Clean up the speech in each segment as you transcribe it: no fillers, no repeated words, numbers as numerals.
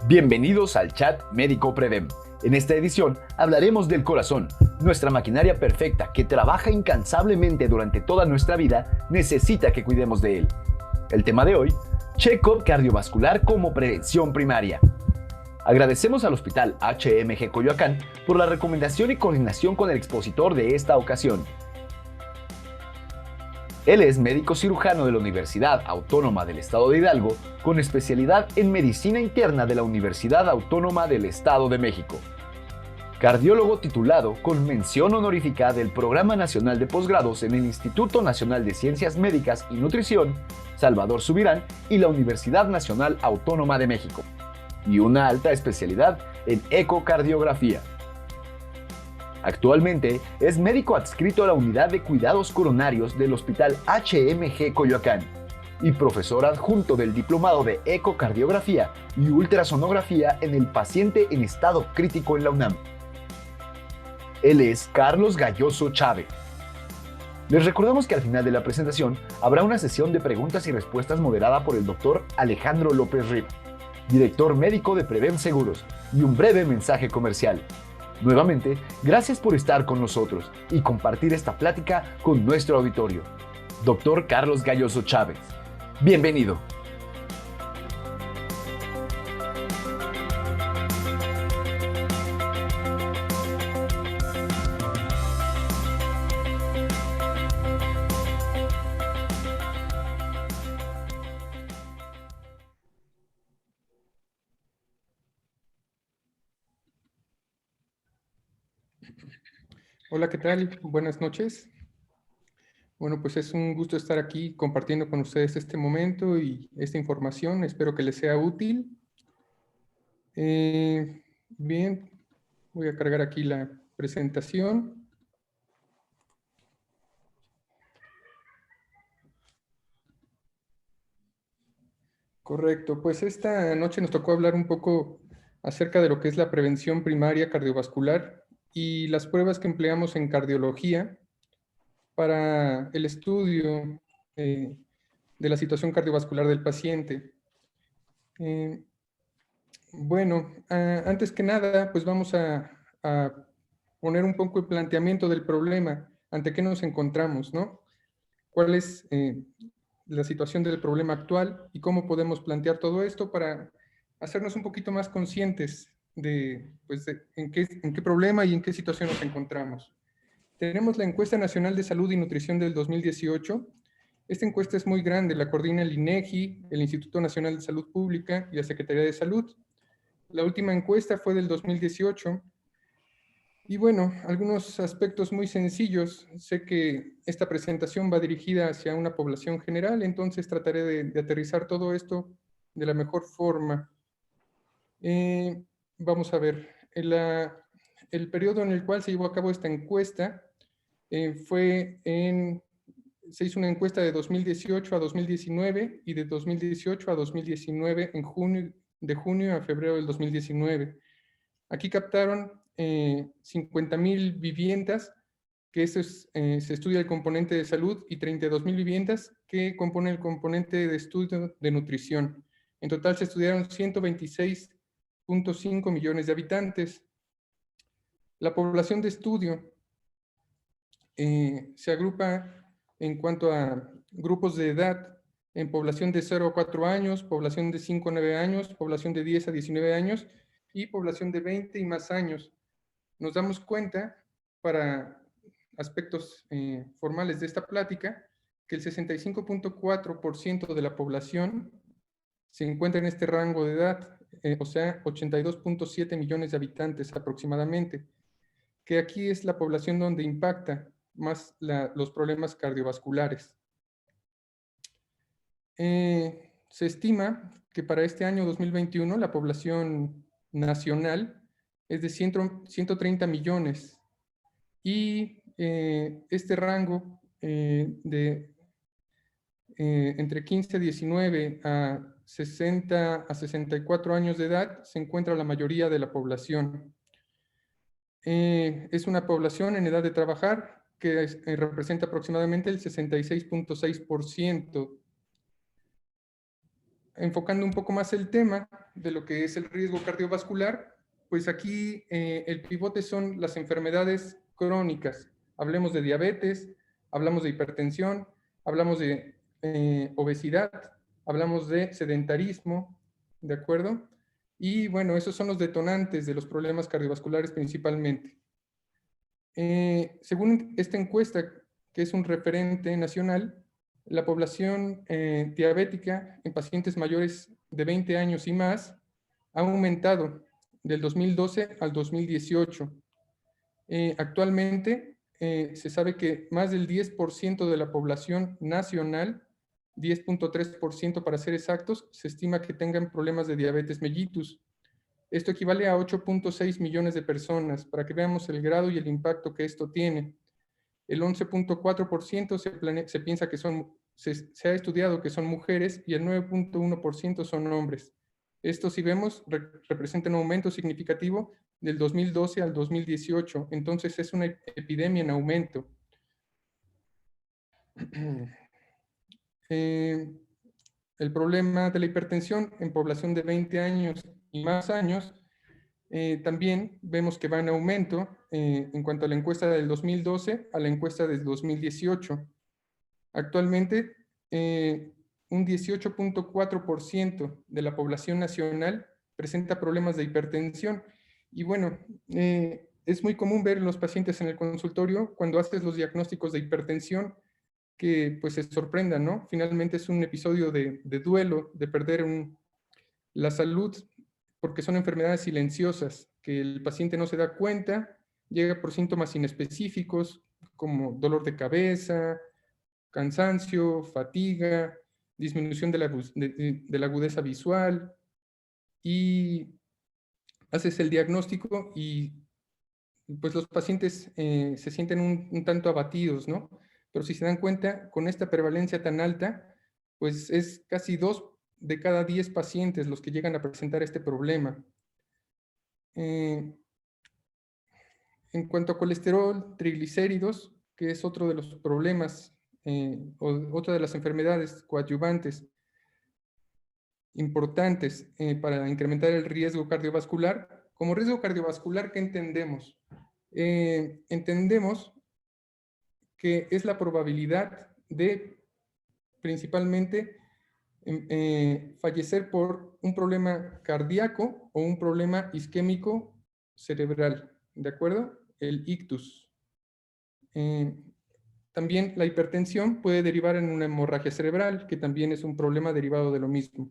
Bienvenidos al chat Médico Prevem. En esta edición hablaremos del corazón, nuestra maquinaria perfecta que trabaja incansablemente durante toda nuestra vida, necesita que cuidemos de él. El tema de hoy, check-up cardiovascular como prevención primaria. Agradecemos al Hospital HMG Coyoacán por la recomendación y coordinación con el expositor de esta ocasión. Él es médico cirujano de la Universidad Autónoma del Estado de Hidalgo, con especialidad en Medicina Interna de la Universidad Autónoma del Estado de México. Cardiólogo titulado con mención honorífica del Programa Nacional de Posgrados en el Instituto Nacional de Ciencias Médicas y Nutrición, Salvador Subirán y la Universidad Nacional Autónoma de México. Y una alta especialidad en ecocardiografía. Actualmente es médico adscrito a la Unidad de Cuidados Coronarios del Hospital HMG Coyoacán y profesor adjunto del Diplomado de Ecocardiografía y Ultrasonografía en el paciente en estado crítico en la UNAM. Él es Carlos Galloso Chávez. Les recordamos que al final de la presentación habrá una sesión de preguntas y respuestas moderada por el Dr. Alejandro López Riva, director médico de Prevem Seguros, y un breve mensaje comercial. Nuevamente, gracias por estar con nosotros y compartir esta plática con nuestro auditorio. Dr. Carlos Galloso Chávez, bienvenido. Hola, ¿qué tal? Buenas noches. Bueno, pues es un gusto estar aquí compartiendo con ustedes este momento y esta información. Espero que les sea útil. Bien, voy a cargar aquí la presentación. Correcto, pues esta noche nos tocó hablar un poco acerca de lo que es la prevención primaria cardiovascular y las pruebas que empleamos en cardiología para el estudio de la situación cardiovascular del paciente. Bueno, antes que nada, pues vamos a poner un poco el planteamiento del problema, ante qué nos encontramos, ¿no? ¿Cuál es la situación del problema actual y cómo podemos plantear todo esto para hacernos un poquito más conscientes de, pues, en qué problema y en qué situación nos encontramos? Tenemos la Encuesta Nacional de Salud y Nutrición del 2018. Esta encuesta es muy grande, la coordina el INEGI, el Instituto Nacional de Salud Pública y la Secretaría de Salud. La última encuesta fue del 2018. Y bueno, algunos aspectos muy sencillos. Sé que esta presentación va dirigida hacia una población general, entonces trataré de aterrizar todo esto de la mejor forma. Vamos a ver, el periodo en el cual se llevó a cabo esta encuesta se hizo una encuesta de 2018 a 2019 y de 2018 a 2019 de junio a febrero del 2019. Aquí captaron 50,000 viviendas, que eso se estudia el componente de salud, y 32,000 viviendas que componen el componente de estudio de nutrición. En total se estudiaron 126,5 millones de habitantes. La población de estudio se agrupa en cuanto a grupos de edad en población de 0 a 4 años, población de 5 a 9 años, población de 10 a 19 años y población de 20 y más años. Nos damos cuenta, para aspectos formales de esta plática, que el 65,4% de la población se encuentra en este rango de edad, o sea, 82,7 millones de habitantes aproximadamente, que aquí es la población donde impacta más los problemas cardiovasculares. Se estima que para este año 2021 la población nacional es de 130 millones y este rango de entre 15 a 19 a 60 a 64 años de edad se encuentra la mayoría de la población. Es una población en edad de trabajar que representa aproximadamente el 66,6%. enfocando un poco más el tema de lo que es el riesgo cardiovascular, pues aquí el pivote son las enfermedades crónicas. Hablemos de diabetes, hablamos de hipertensión, hablamos de obesidad, hablamos de sedentarismo, ¿de acuerdo? Y bueno, esos son los detonantes de los problemas cardiovasculares principalmente. Según esta encuesta, que es un referente nacional, la población diabética en pacientes mayores de 20 años y más ha aumentado del 2012 al 2018. Actualmente se sabe que más del 10% de la población nacional, 10.3% para ser exactos, se estima que tengan problemas de diabetes mellitus. Esto equivale a 8.6 millones de personas, para que veamos el grado y el impacto que esto tiene. El 11.4% se piensa que se ha estudiado que son mujeres y el 9.1% son hombres. Esto, si vemos, representa un aumento significativo del 2012 al 2018. Entonces, es una epidemia en aumento. El problema de la hipertensión en población de 20 años y más años, también vemos que va en aumento en cuanto a la encuesta del 2012 a la encuesta del 2018. Actualmente, un 18.4% de la población nacional presenta problemas de hipertensión. Y bueno, es muy común ver en los pacientes en el consultorio, cuando haces los diagnósticos de hipertensión, que pues se sorprendan, ¿no? Finalmente es un episodio de duelo, de perder la salud, porque son enfermedades silenciosas, que el paciente no se da cuenta, llega por síntomas inespecíficos, como dolor de cabeza, cansancio, fatiga, disminución de la agudeza visual, y haces el diagnóstico y pues los pacientes se sienten un tanto abatidos, ¿no? Pero si se dan cuenta, con esta prevalencia tan alta, pues es casi 2 de cada 10 pacientes los que llegan a presentar este problema. En cuanto a colesterol, triglicéridos, que es otro de los problemas o otra de las enfermedades coadyuvantes importantes para incrementar el riesgo cardiovascular. Como riesgo cardiovascular, ¿qué entendemos? Entendemos que es la probabilidad de principalmente fallecer por un problema cardíaco o un problema isquémico cerebral, ¿de acuerdo? El ictus. También la hipertensión puede derivar en una hemorragia cerebral, que también es un problema derivado de lo mismo.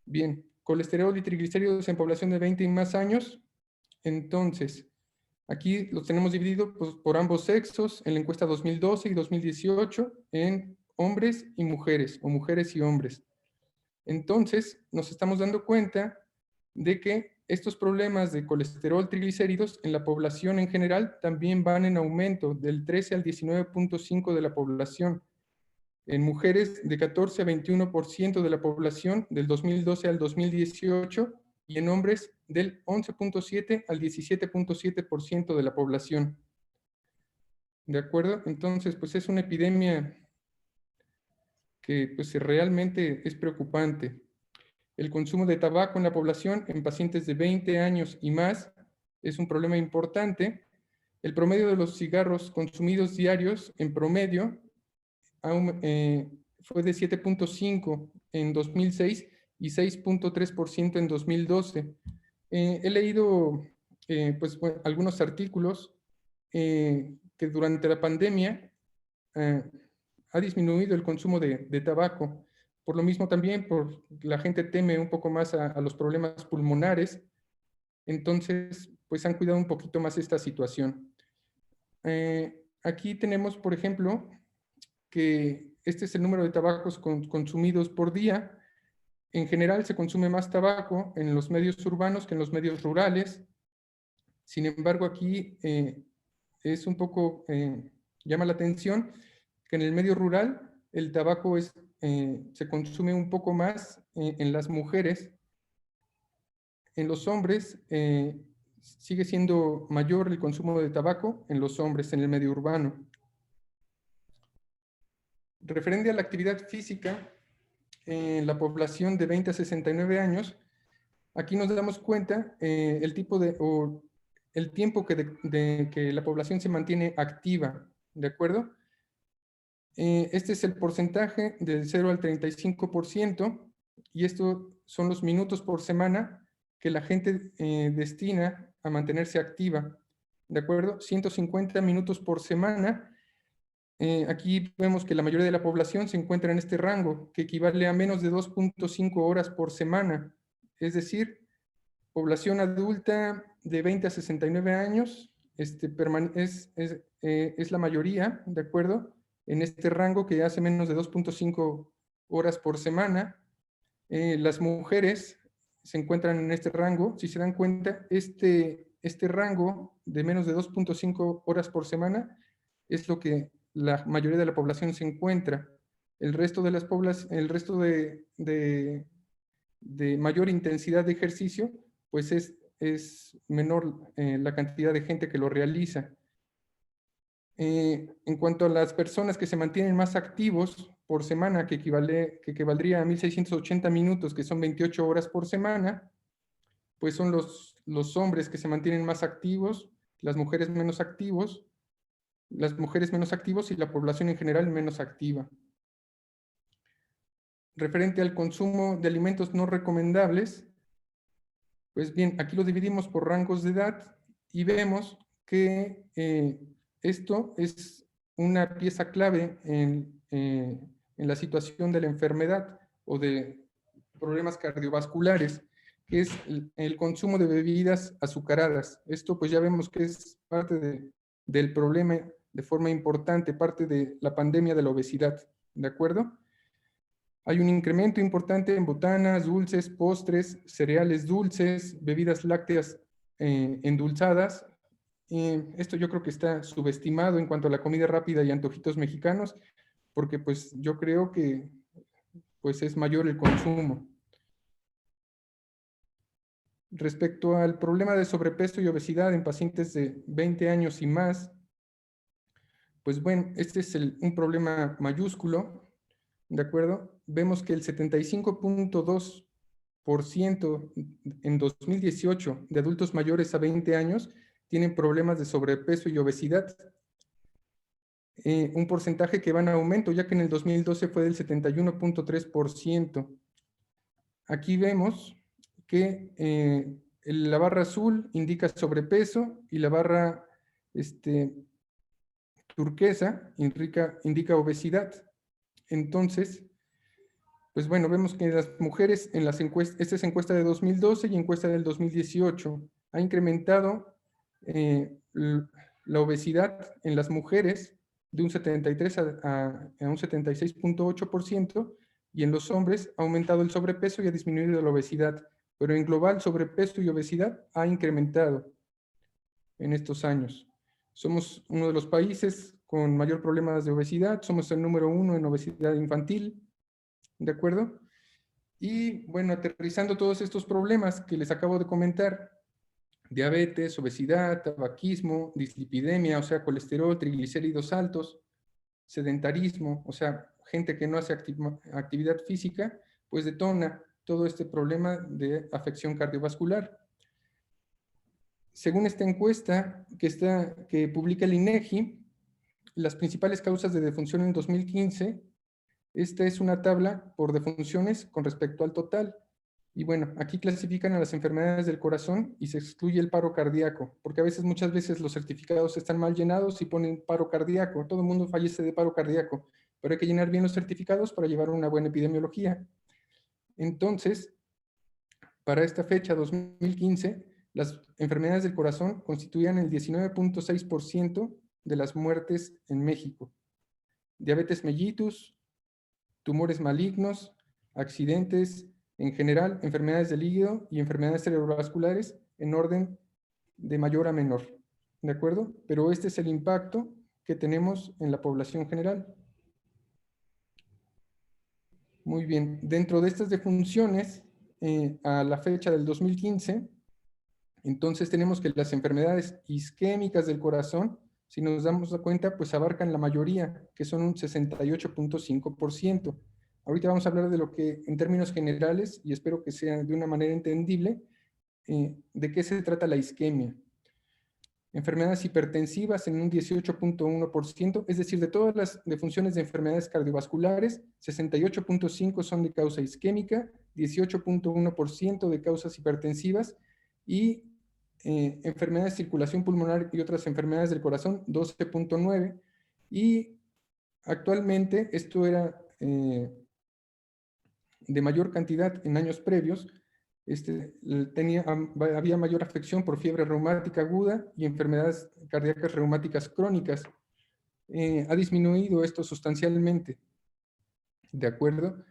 Bien, colesterol y triglicéridos en población de 20 y más años. Entonces, aquí los tenemos divididos pues, por ambos sexos en la encuesta 2012 y 2018 en hombres y mujeres, o mujeres y hombres. Entonces, nos estamos dando cuenta de que estos problemas de colesterol, triglicéridos en la población en general también van en aumento del 13 al 19.5% de la población. En mujeres de 14 a 21% de la población del 2012 al 2018 y en hombres del 11.7 al 17.7% de la población. ¿De acuerdo? Entonces, pues es una epidemia que pues, realmente es preocupante. El consumo de tabaco en la población en pacientes de 20 años y más es un problema importante. El promedio de los cigarros consumidos diarios en promedio fue de 7.5 en 2006 y 6.3% en 2012. He leído pues, bueno, algunos artículos que durante la pandemia ha disminuido el consumo de tabaco. Por lo mismo también, la gente teme un poco más a los problemas pulmonares, entonces pues han cuidado un poquito más esta situación. Aquí tenemos, por ejemplo, que este es el número de tabacos consumidos por día. En general se consume más tabaco en los medios urbanos que en los medios rurales. Sin embargo, aquí es un poco, llama la atención que en el medio rural el tabaco se consume un poco más en las mujeres. En los hombres sigue siendo mayor el consumo de tabaco en los hombres en el medio urbano. Referente a la actividad física, en la población de 20 a 69 años, aquí nos damos cuenta el tiempo que la población se mantiene activa, ¿de acuerdo? Este es el porcentaje del 0 al 35%, y esto son los minutos por semana que la gente destina a mantenerse activa, ¿de acuerdo? 150 minutos por semana. Aquí vemos que la mayoría de la población se encuentra en este rango, que equivale a menos de 2.5 horas por semana. Es decir, población adulta de 20 a 69 años es la mayoría, ¿de acuerdo? En este rango que hace menos de 2.5 horas por semana. Las mujeres se encuentran en este rango. Si se dan cuenta, este rango de menos de 2.5 horas por semana es lo que la mayoría de la población se encuentra. El resto de las el resto de mayor intensidad de ejercicio, pues es menor la cantidad de gente que lo realiza. En cuanto a las personas que se mantienen más activos por semana, que equivaldría a 1.680 minutos, que son 28 horas por semana, pues son los hombres que se mantienen más activos, las mujeres menos activos, y la población en general menos activa. Referente al consumo de alimentos no recomendables, pues bien, aquí lo dividimos por rangos de edad y vemos que esto es una pieza clave en la situación de la enfermedad o de problemas cardiovasculares, que es el consumo de bebidas azucaradas. Esto pues ya vemos que es parte del problema de forma importante, parte de la pandemia de la obesidad, ¿de acuerdo? Hay un incremento importante en botanas, dulces, postres, cereales dulces, bebidas lácteas endulzadas. Esto yo creo que está subestimado en cuanto a la comida rápida y antojitos mexicanos, porque pues yo creo que pues es mayor el consumo. Respecto al problema de sobrepeso y obesidad en pacientes de 20 años y más, pues bueno, este es un problema mayúsculo, ¿de acuerdo? Vemos que el 75.2% en 2018 de adultos mayores a 20 años tienen problemas de sobrepeso y obesidad. Un porcentaje que va en aumento, ya que en el 2012 fue del 71.3%. Aquí vemos que la barra azul indica sobrepeso y la barra turquesa indica obesidad. Entonces, pues bueno, vemos que las mujeres en las encuestas, esta es encuesta de 2012 y encuesta del 2018, ha incrementado la obesidad en las mujeres de un 73 a un 76.8%, y en los hombres ha aumentado el sobrepeso y ha disminuido la obesidad, pero en global sobrepeso y obesidad ha incrementado en estos años. Somos uno de los países con mayor problemas de obesidad, somos el número 1 en obesidad infantil, ¿de acuerdo? Y bueno, aterrizando todos estos problemas que les acabo de comentar, diabetes, obesidad, tabaquismo, dislipidemia, o sea, colesterol, triglicéridos altos, sedentarismo, o sea, gente que no hace actividad física, pues detona todo este problema de afección cardiovascular. Según esta encuesta que publica el INEGI, las principales causas de defunción en 2015, esta es una tabla por defunciones con respecto al total. Y bueno, aquí clasifican a las enfermedades del corazón y se excluye el paro cardíaco, porque muchas veces los certificados están mal llenados y ponen paro cardíaco. Todo el mundo fallece de paro cardíaco, pero hay que llenar bien los certificados para llevar una buena epidemiología. Entonces, para esta fecha, 2015, las enfermedades del corazón constituían el 19.6% de las muertes en México. Diabetes mellitus, tumores malignos, accidentes, en general, enfermedades del hígado y enfermedades cerebrovasculares en orden de mayor a menor, ¿de acuerdo? Pero este es el impacto que tenemos en la población general. Muy bien, dentro de estas defunciones, a la fecha del 2015, entonces tenemos que las enfermedades isquémicas del corazón, si nos damos cuenta, pues abarcan la mayoría, que son un 68.5%. Ahorita vamos a hablar de lo que, en términos generales, y espero que sea de una manera entendible, de qué se trata la isquemia. Enfermedades hipertensivas en un 18.1%, es decir, de todas las defunciones de enfermedades cardiovasculares, 68.5% son de causa isquémica, 18.1% de causas hipertensivas y enfermedades de circulación pulmonar y otras enfermedades del corazón, 12.9%. Y actualmente esto era de mayor cantidad en años previos. Había mayor afección por fiebre reumática aguda y enfermedades cardíacas reumáticas crónicas. Ha disminuido esto sustancialmente, ¿de acuerdo?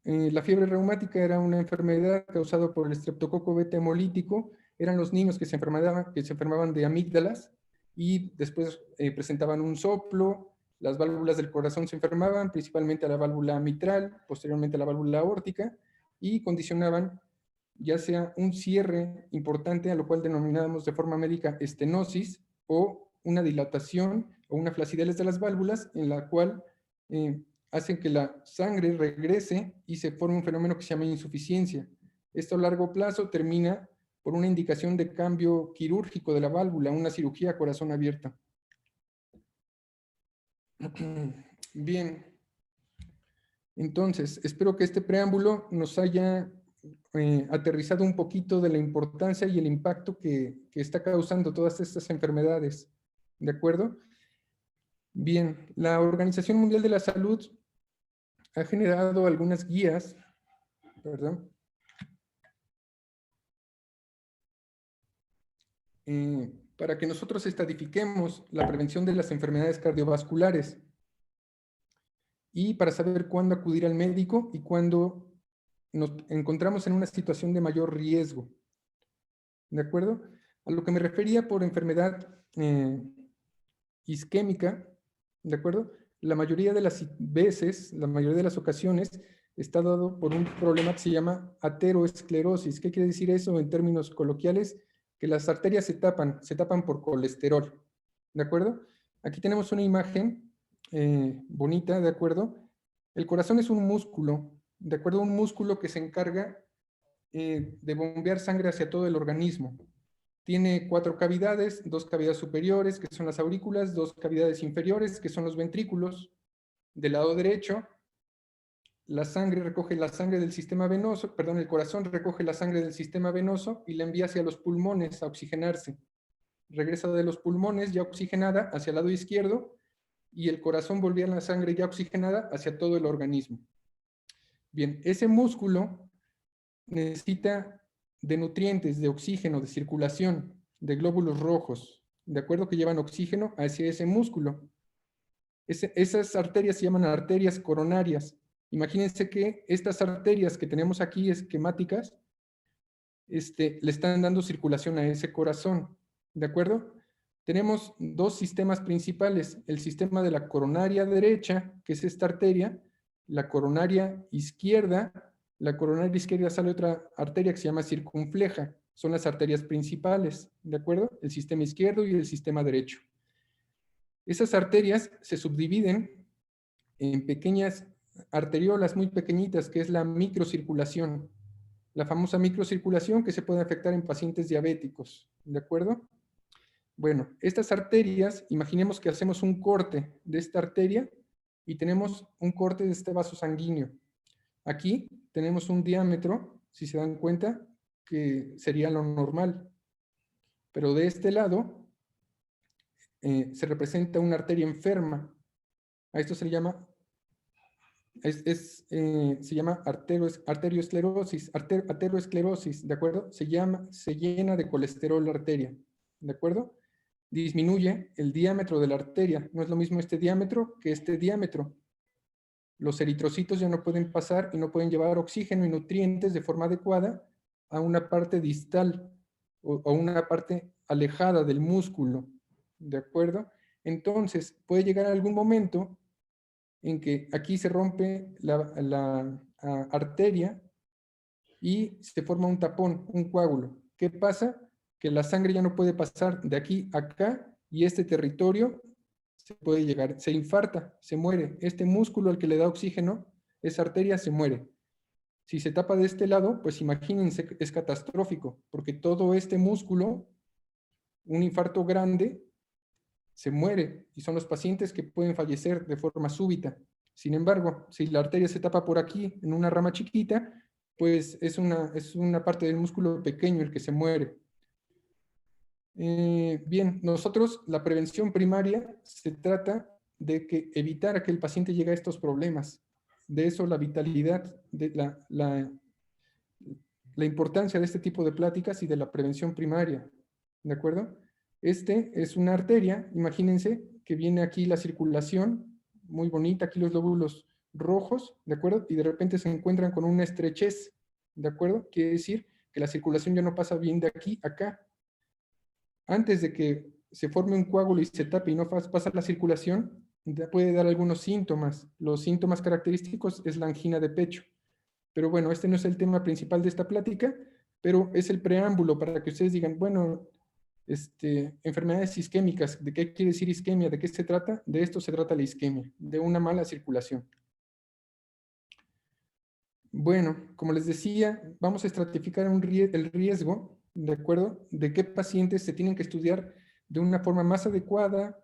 La fiebre reumática era una enfermedad causada por el estreptococo beta hemolítico. Eran los niños que se enfermaban de amígdalas y después presentaban un soplo, las válvulas del corazón se enfermaban, principalmente a la válvula mitral, posteriormente a la válvula aórtica, y condicionaban ya sea un cierre importante, a lo cual denominamos de forma médica estenosis, o una dilatación o una flacidez de las válvulas, en la cual hacen que la sangre regrese y se forme un fenómeno que se llama insuficiencia. Esto a largo plazo termina por una indicación de cambio quirúrgico de la válvula, una cirugía a corazón abierto. Bien, entonces, espero que este preámbulo nos haya aterrizado un poquito de la importancia y el impacto que está causando todas estas enfermedades. ¿De acuerdo? Bien, la Organización Mundial de la Salud ha generado algunas guías, perdón, para que nosotros estadifiquemos la prevención de las enfermedades cardiovasculares y para saber cuándo acudir al médico y cuándo nos encontramos en una situación de mayor riesgo. ¿De acuerdo? A lo que me refería por enfermedad isquémica, ¿de acuerdo? La mayoría de las veces, la mayoría de las ocasiones, está dado por un problema que se llama ateroesclerosis. ¿Qué quiere decir eso en términos coloquiales? Que las arterias se tapan por colesterol, ¿de acuerdo? Aquí tenemos una imagen bonita, ¿de acuerdo? El corazón es un músculo, ¿de acuerdo? Un músculo que se encarga de bombear sangre hacia todo el organismo. Tiene 4 cavidades, 2 cavidades superiores, que son las aurículas, 2 cavidades inferiores, que son los ventrículos. Del lado derecho, la sangre recoge la sangre del sistema venoso, perdón, el corazón recoge la sangre del sistema venoso y la envía hacia los pulmones a oxigenarse. Regresa de los pulmones ya oxigenada hacia el lado izquierdo y el corazón volvía la sangre ya oxigenada hacia todo el organismo. Bien, ese músculo necesita de nutrientes, de oxígeno, de circulación, de glóbulos rojos, de acuerdo, que llevan oxígeno hacia ese músculo. Esas arterias se llaman arterias coronarias. Imagínense que estas arterias que tenemos aquí esquemáticas, le están dando circulación a ese corazón, ¿de acuerdo? Tenemos 2 sistemas principales, el sistema de la coronaria derecha, que es esta arteria, la coronaria izquierda. La coronaria izquierda sale otra arteria que se llama circunfleja. Son las arterias principales, ¿de acuerdo? El sistema izquierdo y el sistema derecho. Esas arterias se subdividen en pequeñas arteriolas muy pequeñitas, que es la microcirculación. La famosa microcirculación que se puede afectar en pacientes diabéticos, ¿de acuerdo? Bueno, estas arterias, imaginemos que hacemos un corte de esta arteria y tenemos un corte de este vaso sanguíneo. Aquí tenemos un diámetro, si se dan cuenta, que sería lo normal. Pero de este lado se representa una arteria enferma. A esto se le llama, se llama ateroesclerosis, ¿de acuerdo? Se llena de colesterol la arteria, ¿de acuerdo? Disminuye el diámetro de la arteria. No es lo mismo este diámetro que este diámetro. Los eritrocitos ya no pueden pasar y no pueden llevar oxígeno y nutrientes de forma adecuada a una parte distal o una parte alejada del músculo, ¿de acuerdo? Entonces, puede llegar algún momento en que aquí se rompe la arteria y se forma un tapón, un coágulo. ¿Qué pasa? Que la sangre ya no puede pasar de aquí a acá y este territorio se puede llegar, se infarta, se muere. Este músculo al que le da oxígeno esa arteria se muere. Si se tapa de este lado, pues imagínense que es catastrófico, porque todo este músculo, un infarto grande, se muere y son los pacientes que pueden fallecer de forma súbita. Sin embargo, si la arteria se tapa por aquí, en una rama chiquita, pues es una parte del músculo pequeño el que se muere. Bien, nosotros, la prevención primaria se trata de evitar que el paciente llegue a estos problemas. De eso la vitalidad, de la importancia de este tipo de pláticas y de la prevención primaria. ¿De acuerdo? Este es una arteria, imagínense que viene aquí la circulación, muy bonita, aquí los lóbulos rojos, ¿de acuerdo? Y de repente se encuentran con una estrechez, ¿de acuerdo? Quiere decir que la circulación ya no pasa bien de aquí a acá. Antes de que se forme un coágulo y se tape y no pasa la circulación, puede dar algunos síntomas. Los síntomas característicos es la angina de pecho. Pero bueno, este no es el tema principal de esta plática, pero es el preámbulo para que ustedes digan, bueno, enfermedades isquémicas, ¿de qué quiere decir isquemia? ¿De qué se trata? De esto se trata la isquemia, de una mala circulación. Bueno, como les decía, vamos a estratificar el riesgo, ¿de acuerdo? De qué pacientes se tienen que estudiar de una forma más adecuada,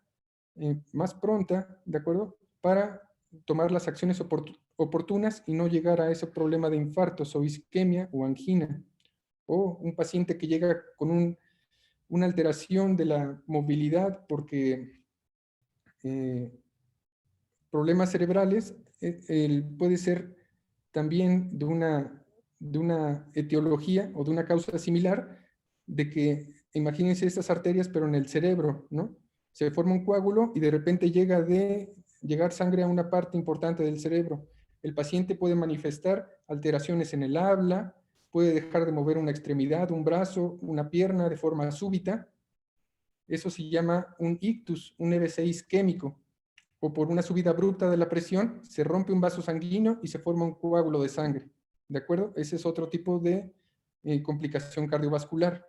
más pronta, ¿de acuerdo? Para tomar las acciones oportunas y no llegar a ese problema de infartos o isquemia o angina. O un paciente que llega con una alteración de la movilidad porque problemas cerebrales puede ser también de una etiología o de una causa similar de que, imagínense estas arterias, pero en el cerebro, ¿no? Se forma un coágulo y de repente llegar sangre a una parte importante del cerebro. El paciente puede manifestar alteraciones en el habla, puede dejar de mover una extremidad, un brazo, una pierna de forma súbita. Eso se llama un ictus, un EBC isquémico. O por una subida abrupta de la presión, se rompe un vaso sanguíneo y se forma un coágulo de sangre. ¿De acuerdo? Ese es otro tipo de complicación cardiovascular.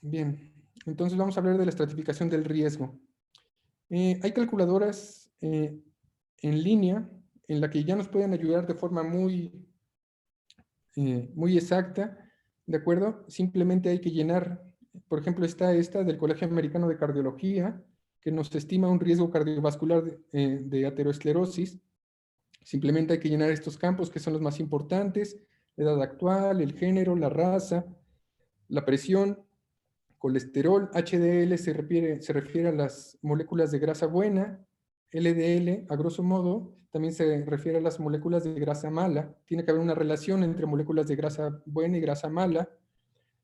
Bien, entonces vamos a hablar de la estratificación del riesgo. Hay calculadoras en línea en la que ya nos pueden ayudar de forma muy exacta, ¿de acuerdo? Simplemente hay que llenar, por ejemplo, está esta del Colegio Americano de Cardiología, que nos estima un riesgo cardiovascular de aterosclerosis. Simplemente hay que llenar estos campos que son los más importantes: la edad actual, el género, la raza, la presión, colesterol. HDL se refiere a las moléculas de grasa buena. LDL, a grosso modo, también se refiere a las moléculas de grasa mala. Tiene que haber una relación entre moléculas de grasa buena y grasa mala.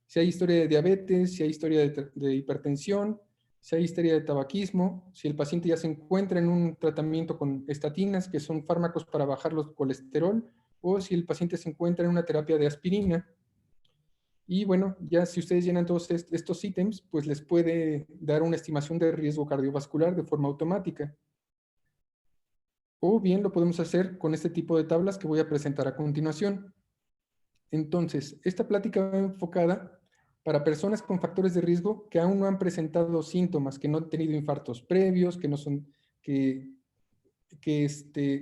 Si hay historia de diabetes, si hay historia de hipertensión, si hay historia de tabaquismo, si el paciente ya se encuentra en un tratamiento con estatinas, que son fármacos para bajar los colesterol, o si el paciente se encuentra en una terapia de aspirina. Y bueno, ya si ustedes llenan todos estos ítems, pues les puede dar una estimación de riesgo cardiovascular de forma automática. O bien lo podemos hacer con este tipo de tablas que voy a presentar a continuación. Entonces, esta plática va enfocada para personas con factores de riesgo que aún no han presentado síntomas, que no han tenido infartos previos, que no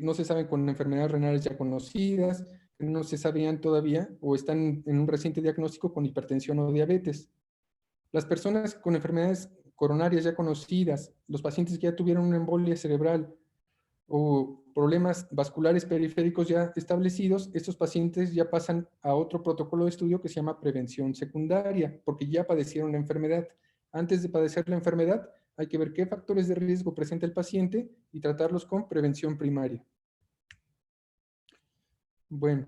no se saben con enfermedades renales ya conocidas, que no se sabían todavía o están en un reciente diagnóstico con hipertensión o diabetes. Las personas con enfermedades coronarias ya conocidas, los pacientes que ya tuvieron una embolia cerebral o problemas vasculares periféricos ya establecidos, estos pacientes ya pasan a otro protocolo de estudio que se llama prevención secundaria, porque ya padecieron la enfermedad. Antes de padecer la enfermedad, hay que ver qué factores de riesgo presenta el paciente y tratarlos con prevención primaria. Bueno,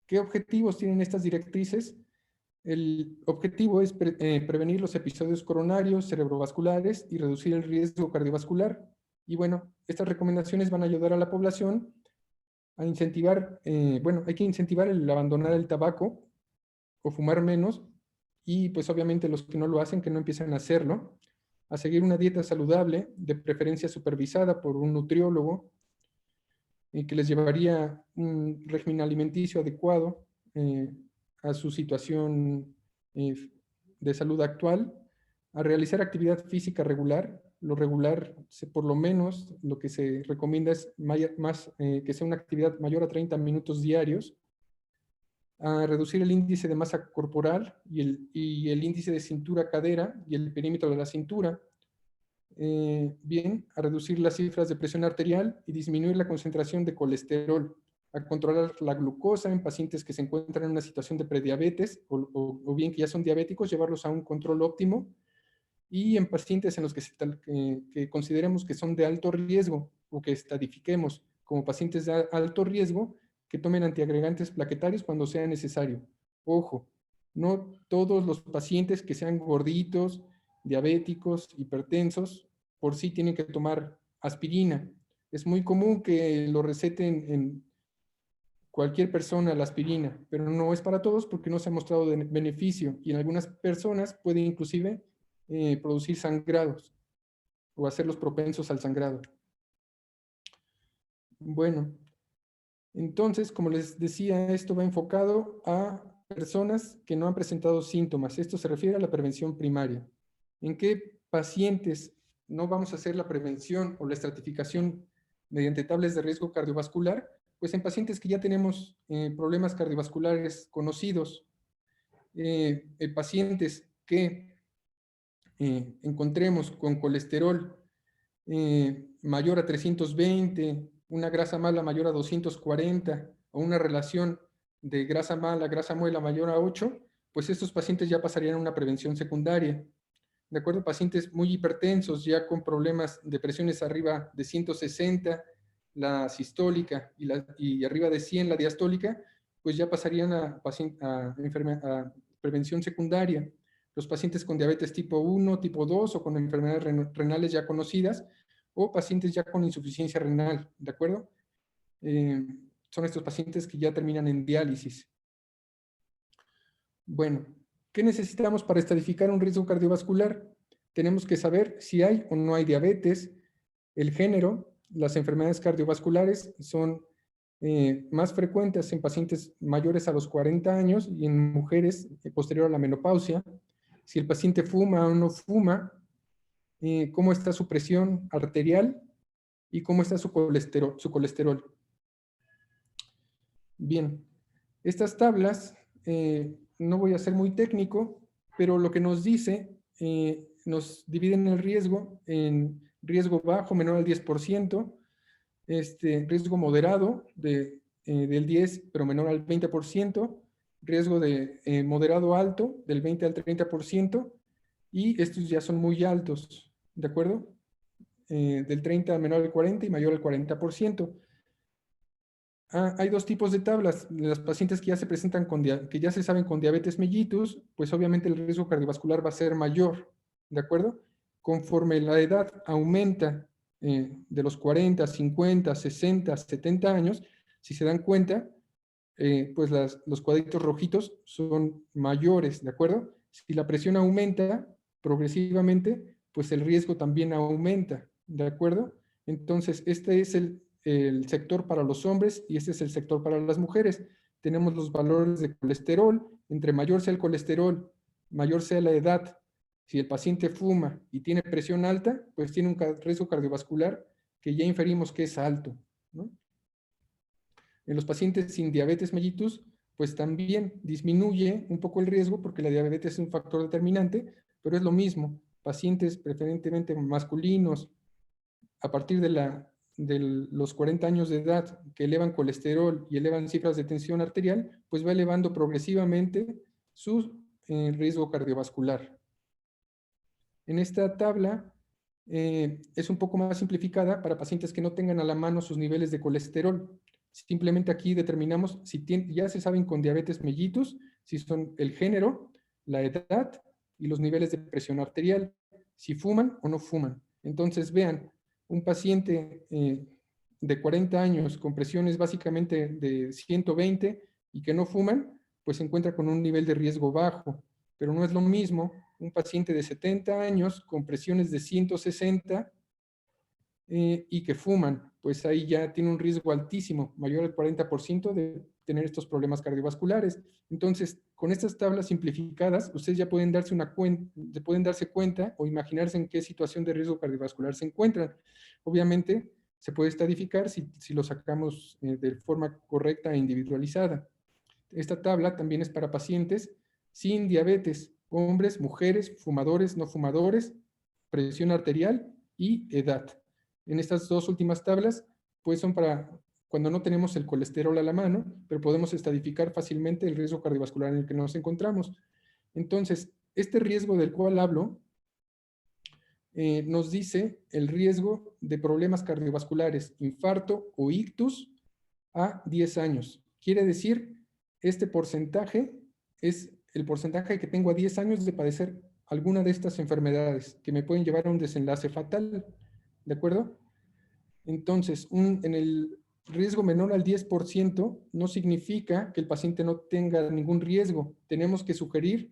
¿qué objetivos tienen estas directrices? El objetivo es prevenir los episodios coronarios, cerebrovasculares y reducir el riesgo cardiovascular. Y bueno, estas recomendaciones van a ayudar a la población a incentivar, hay que incentivar el abandonar el tabaco o fumar menos, y pues obviamente los que no lo hacen, que no empiecen a hacerlo, a seguir una dieta saludable, de preferencia supervisada por un nutriólogo, que les llevaría un régimen alimenticio adecuado a su situación de salud actual, a realizar actividad física regular, lo regular, por lo menos, lo que se recomienda es que sea una actividad mayor a 30 minutos diarios, a reducir el índice de masa corporal y el índice de cintura-cadera y el perímetro de la cintura, bien, a reducir las cifras de presión arterial y disminuir la concentración de colesterol, a controlar la glucosa en pacientes que se encuentran en una situación de prediabetes o bien que ya son diabéticos, llevarlos a un control óptimo, y en pacientes en los que consideremos que son de alto riesgo o que estadifiquemos como pacientes de alto riesgo, que tomen antiagregantes plaquetarios cuando sea necesario. Ojo, no todos los pacientes que sean gorditos, diabéticos, hipertensos, por sí tienen que tomar aspirina. Es muy común que lo receten en cualquier persona la aspirina, pero no es para todos porque no se ha mostrado de beneficio y en algunas personas puede inclusive producir sangrados o hacerlos propensos al sangrado. Bueno, entonces, como les decía, esto va enfocado a personas que no han presentado síntomas. Esto se refiere a la prevención primaria. ¿En qué pacientes no vamos a hacer la prevención o la estratificación mediante tablas de riesgo cardiovascular? Pues en pacientes que ya tenemos problemas cardiovasculares conocidos, pacientes que encontremos con colesterol mayor a 320, una grasa mala mayor a 240, o una relación de grasa mala, grasa muela mayor a 8, pues estos pacientes ya pasarían a una prevención secundaria. De acuerdo, pacientes muy hipertensos, ya con problemas de presiones arriba de 160, la sistólica, y arriba de 100, la diastólica, pues ya pasarían a prevención secundaria. Los pacientes con diabetes tipo 1, tipo 2 o con enfermedades renales ya conocidas, o pacientes ya con insuficiencia renal, ¿de acuerdo? Son estos pacientes que ya terminan en diálisis. Bueno, ¿qué necesitamos para estratificar un riesgo cardiovascular? Tenemos que saber si hay o no hay diabetes, el género. Las enfermedades cardiovasculares son más frecuentes en pacientes mayores a los 40 años y en mujeres posterior a la menopausia. Si el paciente fuma o no fuma, cómo está su presión arterial y cómo está su colesterol. Bien, estas tablas, no voy a ser muy técnico, pero lo que nos dice, nos dividen el riesgo en riesgo bajo menor al 10%, riesgo moderado del 10 pero menor al 20%, riesgo de moderado alto del 20 al 30%, y estos ya son muy altos, ¿de acuerdo? Del 30 menor al 40 y mayor al 40%. Hay dos tipos de tablas. Las pacientes que ya se presentan que ya se saben con diabetes mellitus, pues obviamente el riesgo cardiovascular va a ser mayor, ¿de acuerdo? Conforme la edad aumenta de los 40, 50, 60, 70 años, si se dan cuenta, pues los cuadritos rojitos son mayores, ¿de acuerdo? Si la presión aumenta progresivamente, pues el riesgo también aumenta, ¿de acuerdo? Entonces, este es el sector para los hombres y este es el sector para las mujeres. Tenemos los valores de colesterol. Entre mayor sea el colesterol, mayor sea la edad. Si el paciente fuma y tiene presión alta, pues tiene un riesgo cardiovascular que ya inferimos que es alto, ¿no? En los pacientes sin diabetes mellitus, pues también disminuye un poco el riesgo porque la diabetes es un factor determinante, pero es lo mismo. Pacientes preferentemente masculinos a partir de los 40 años de edad que elevan colesterol y elevan cifras de tensión arterial, pues va elevando progresivamente su riesgo cardiovascular. En esta tabla es un poco más simplificada para pacientes que no tengan a la mano sus niveles de colesterol. Simplemente aquí determinamos si ya se saben con diabetes mellitus, si son el género, la edad y los niveles de presión arterial, si fuman o no fuman. Entonces vean, un paciente de 40 años con presiones básicamente de 120 y que no fuman, pues se encuentra con un nivel de riesgo bajo, pero no es lo mismo un paciente de 70 años con presiones de 160 y que fuman, pues pues ahí ya tiene un riesgo altísimo, mayor al 40% de tener estos problemas cardiovasculares. Entonces, con estas tablas simplificadas, ustedes ya pueden darse cuenta o imaginarse en qué situación de riesgo cardiovascular se encuentran. Obviamente, se puede estadificar si lo sacamos de forma correcta e individualizada. Esta tabla también es para pacientes sin diabetes, hombres, mujeres, fumadores, no fumadores, presión arterial y edad. En estas dos últimas tablas, pues son para cuando no tenemos el colesterol a la mano, pero podemos estadificar fácilmente el riesgo cardiovascular en el que nos encontramos. Entonces, este riesgo del cual hablo nos dice el riesgo de problemas cardiovasculares, infarto o ictus a 10 años. Quiere decir, este porcentaje es el porcentaje que tengo a 10 años de padecer alguna de estas enfermedades que me pueden llevar a un desenlace fatal. ¿De acuerdo? Entonces, en el riesgo menor al 10% no significa que el paciente no tenga ningún riesgo. Tenemos que sugerir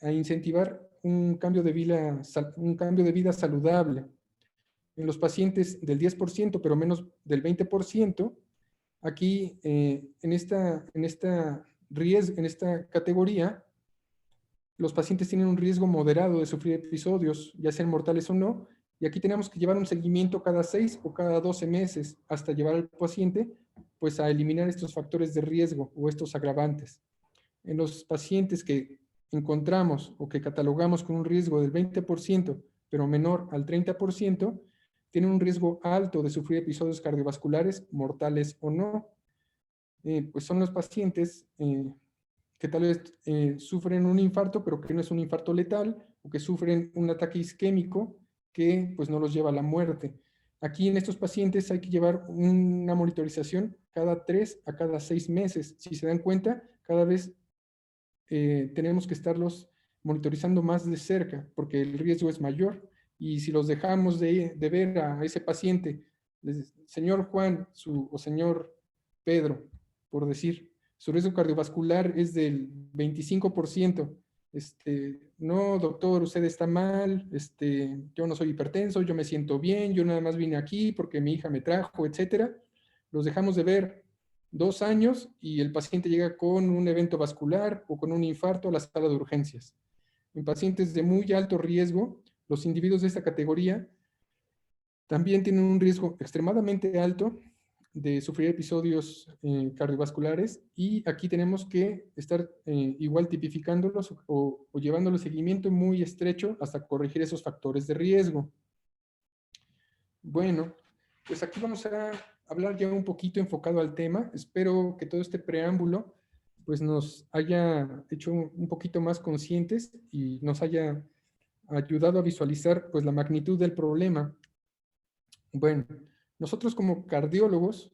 a incentivar un cambio de vida saludable. En los pacientes del 10%, pero menos del 20%, aquí en esta categoría, los pacientes tienen un riesgo moderado de sufrir episodios, ya sean mortales o no, y aquí tenemos que llevar un seguimiento cada 6 o cada 12 meses hasta llevar al paciente pues, a eliminar estos factores de riesgo o estos agravantes. En los pacientes que encontramos o que catalogamos con un riesgo del 20%, pero menor al 30%, tienen un riesgo alto de sufrir episodios cardiovasculares, mortales o no. Pues son los pacientes que tal vez sufren un infarto, pero que no es un infarto letal, o que sufren un ataque isquémico que pues no los lleva a la muerte. Aquí en estos pacientes hay que llevar una monitorización cada 3 a cada 6 meses. Si se dan cuenta, cada vez tenemos que estarlos monitorizando más de cerca, porque el riesgo es mayor. Y si los dejamos de ver a ese paciente, señor Juan o señor Pedro, por decir, su riesgo cardiovascular es del 25%. No, doctor, usted está mal, yo no soy hipertenso, yo me siento bien, yo nada más vine aquí porque mi hija me trajo, etcétera. Los dejamos de ver 2 años y el paciente llega con un evento vascular o con un infarto a la sala de urgencias. En pacientes de muy alto riesgo, los individuos de esta categoría también tienen un riesgo extremadamente alto de sufrir episodios cardiovasculares y aquí tenemos que estar igual tipificándolos o llevándolos seguimiento muy estrecho hasta corregir esos factores de riesgo. Bueno, pues aquí vamos a hablar ya un poquito enfocado al tema. Espero que todo este preámbulo pues nos haya hecho un poquito más conscientes y nos haya ayudado a visualizar pues la magnitud del problema. Bueno, nosotros como cardiólogos,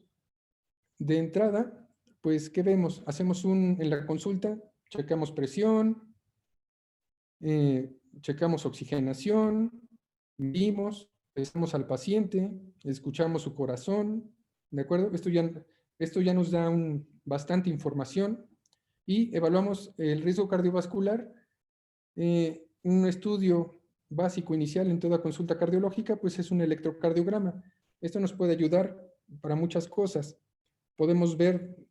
de entrada, pues, ¿qué vemos? Hacemos en la consulta, checamos presión, checamos oxigenación, medimos, pesamos al paciente, escuchamos su corazón, ¿de acuerdo? Esto ya nos da bastante información y evaluamos el riesgo cardiovascular. Un estudio básico inicial en toda consulta cardiológica, pues es un electrocardiograma. Esto nos puede ayudar para muchas cosas. Podemos ver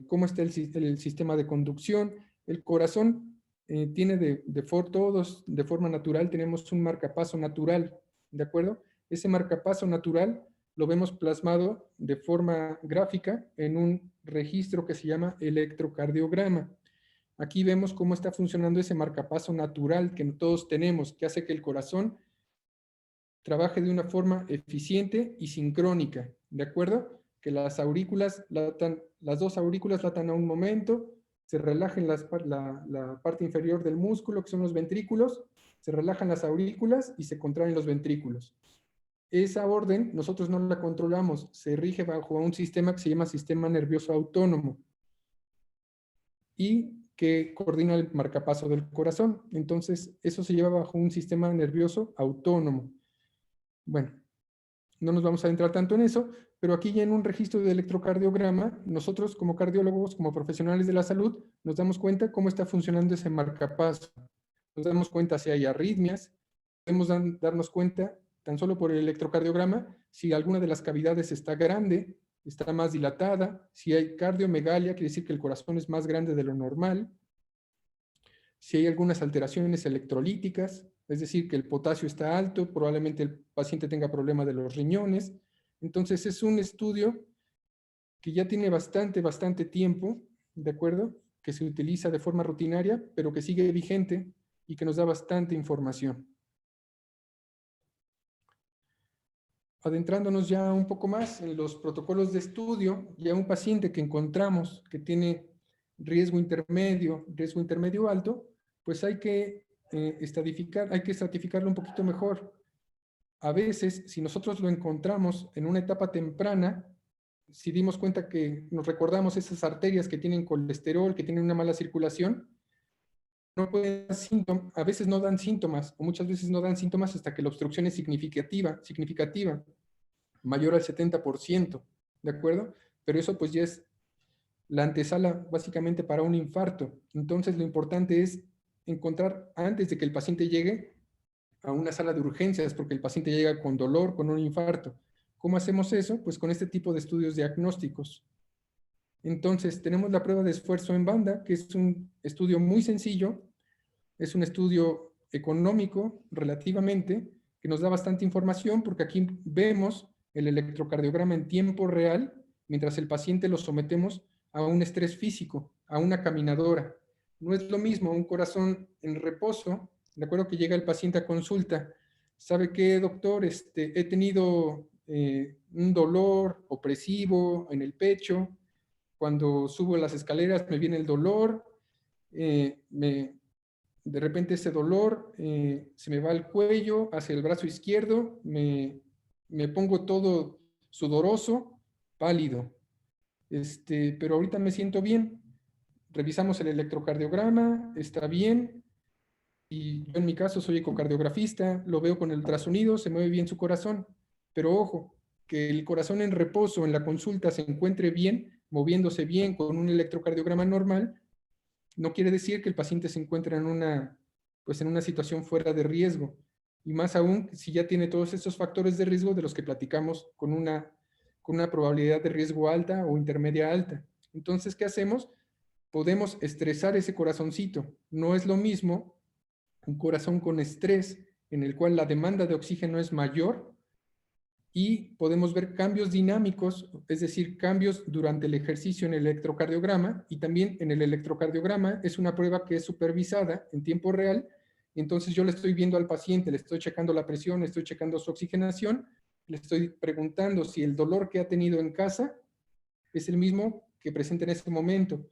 cómo está el sistema de conducción. El corazón tiene todos de forma natural, tenemos un marcapaso natural, ¿de acuerdo? Ese marcapaso natural lo vemos plasmado de forma gráfica en un registro que se llama electrocardiograma. Aquí vemos cómo está funcionando ese marcapaso natural que todos tenemos, que hace que el corazón trabaje de una forma eficiente y sincrónica, ¿de acuerdo? Que las dos aurículas latan a un momento, se relajen la parte inferior del músculo, que son los ventrículos, se relajan las aurículas y se contraen los ventrículos. Esa orden nosotros no la controlamos, se rige bajo un sistema que se llama sistema nervioso autónomo y que coordina el marcapaso del corazón. Entonces, eso se lleva bajo un sistema nervioso autónomo. Bueno, no nos vamos a adentrar tanto en eso, pero aquí ya en un registro de electrocardiograma, nosotros como cardiólogos, como profesionales de la salud, nos damos cuenta cómo está funcionando ese marcapaso. Nos damos cuenta si hay arritmias, podemos darnos cuenta tan solo por el electrocardiograma, si alguna de las cavidades está grande, está más dilatada, si hay cardiomegalia, quiere decir que el corazón es más grande de lo normal, si hay algunas alteraciones electrolíticas, es decir, que el potasio está alto, probablemente el paciente tenga problema de los riñones. Entonces es un estudio que ya tiene bastante tiempo, ¿de acuerdo? Que se utiliza de forma rutinaria, pero que sigue vigente y que nos da bastante información. Adentrándonos ya un poco más en los protocolos de estudio, ya un paciente que encontramos que tiene riesgo intermedio alto, pues hay que estratificarlo un poquito mejor. A veces, si nosotros lo encontramos en una etapa temprana, si dimos cuenta que nos recordamos esas arterias que tienen colesterol, que tienen una mala circulación, no pueden dar síntomas, a veces no dan síntomas, o muchas veces no dan síntomas hasta que la obstrucción es significativa, mayor al 70%, ¿de acuerdo? Pero eso pues ya es la antesala básicamente para un infarto. Entonces lo importante es encontrar antes de que el paciente llegue a una sala de urgencias, porque el paciente llega con dolor, con un infarto. ¿Cómo hacemos eso? Pues con este tipo de estudios diagnósticos. Entonces, tenemos la prueba de esfuerzo en banda, que es un estudio muy sencillo, es un estudio económico relativamente, que nos da bastante información, porque aquí vemos el electrocardiograma en tiempo real, mientras el paciente lo sometemos a un estrés físico, a una caminadora. No es lo mismo un corazón en reposo, de acuerdo que llega el paciente a consulta, ¿sabe qué, doctor? He tenido un dolor opresivo en el pecho, cuando subo las escaleras me viene el dolor, de repente ese dolor se me va al cuello, hacia el brazo izquierdo, me pongo todo sudoroso, pálido. Pero ahorita me siento bien. Revisamos el electrocardiograma, está bien. Y yo en mi caso soy ecocardiografista, lo veo con el ultrasonido, se mueve bien su corazón. Pero ojo, que el corazón en reposo en la consulta se encuentre bien, moviéndose bien con un electrocardiograma normal, no quiere decir que el paciente se encuentre pues en una situación fuera de riesgo. Y más aún si ya tiene todos estos factores de riesgo de los que platicamos con una probabilidad de riesgo alta o intermedia alta. Entonces, ¿qué hacemos? Podemos estresar ese corazoncito. No es lo mismo un corazón con estrés en el cual la demanda de oxígeno es mayor y podemos ver cambios dinámicos, es decir, cambios durante el ejercicio en el electrocardiograma, y también en el electrocardiograma es una prueba que es supervisada en tiempo real. Entonces yo le estoy viendo al paciente, le estoy checando la presión, le estoy checando su oxigenación, le estoy preguntando si el dolor que ha tenido en casa es el mismo que presenta en ese momento.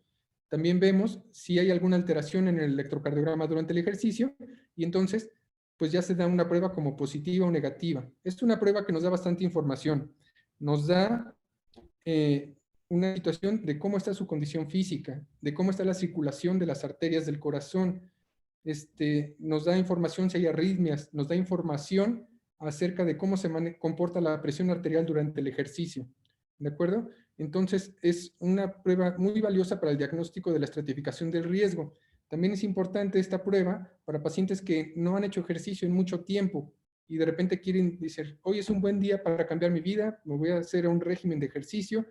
También vemos si hay alguna alteración en el electrocardiograma durante el ejercicio, y entonces pues ya se da una prueba como positiva o negativa. Es una prueba que nos da bastante información. Nos da una situación de cómo está su condición física, de cómo está la circulación de las arterias del corazón. Nos da información si hay arritmias, nos da información acerca de cómo se comporta la presión arterial durante el ejercicio. ¿De acuerdo? Entonces, es una prueba muy valiosa para el diagnóstico de la estratificación del riesgo. También es importante esta prueba para pacientes que no han hecho ejercicio en mucho tiempo y de repente quieren decir, hoy es un buen día para cambiar mi vida, me voy a hacer un régimen de ejercicio.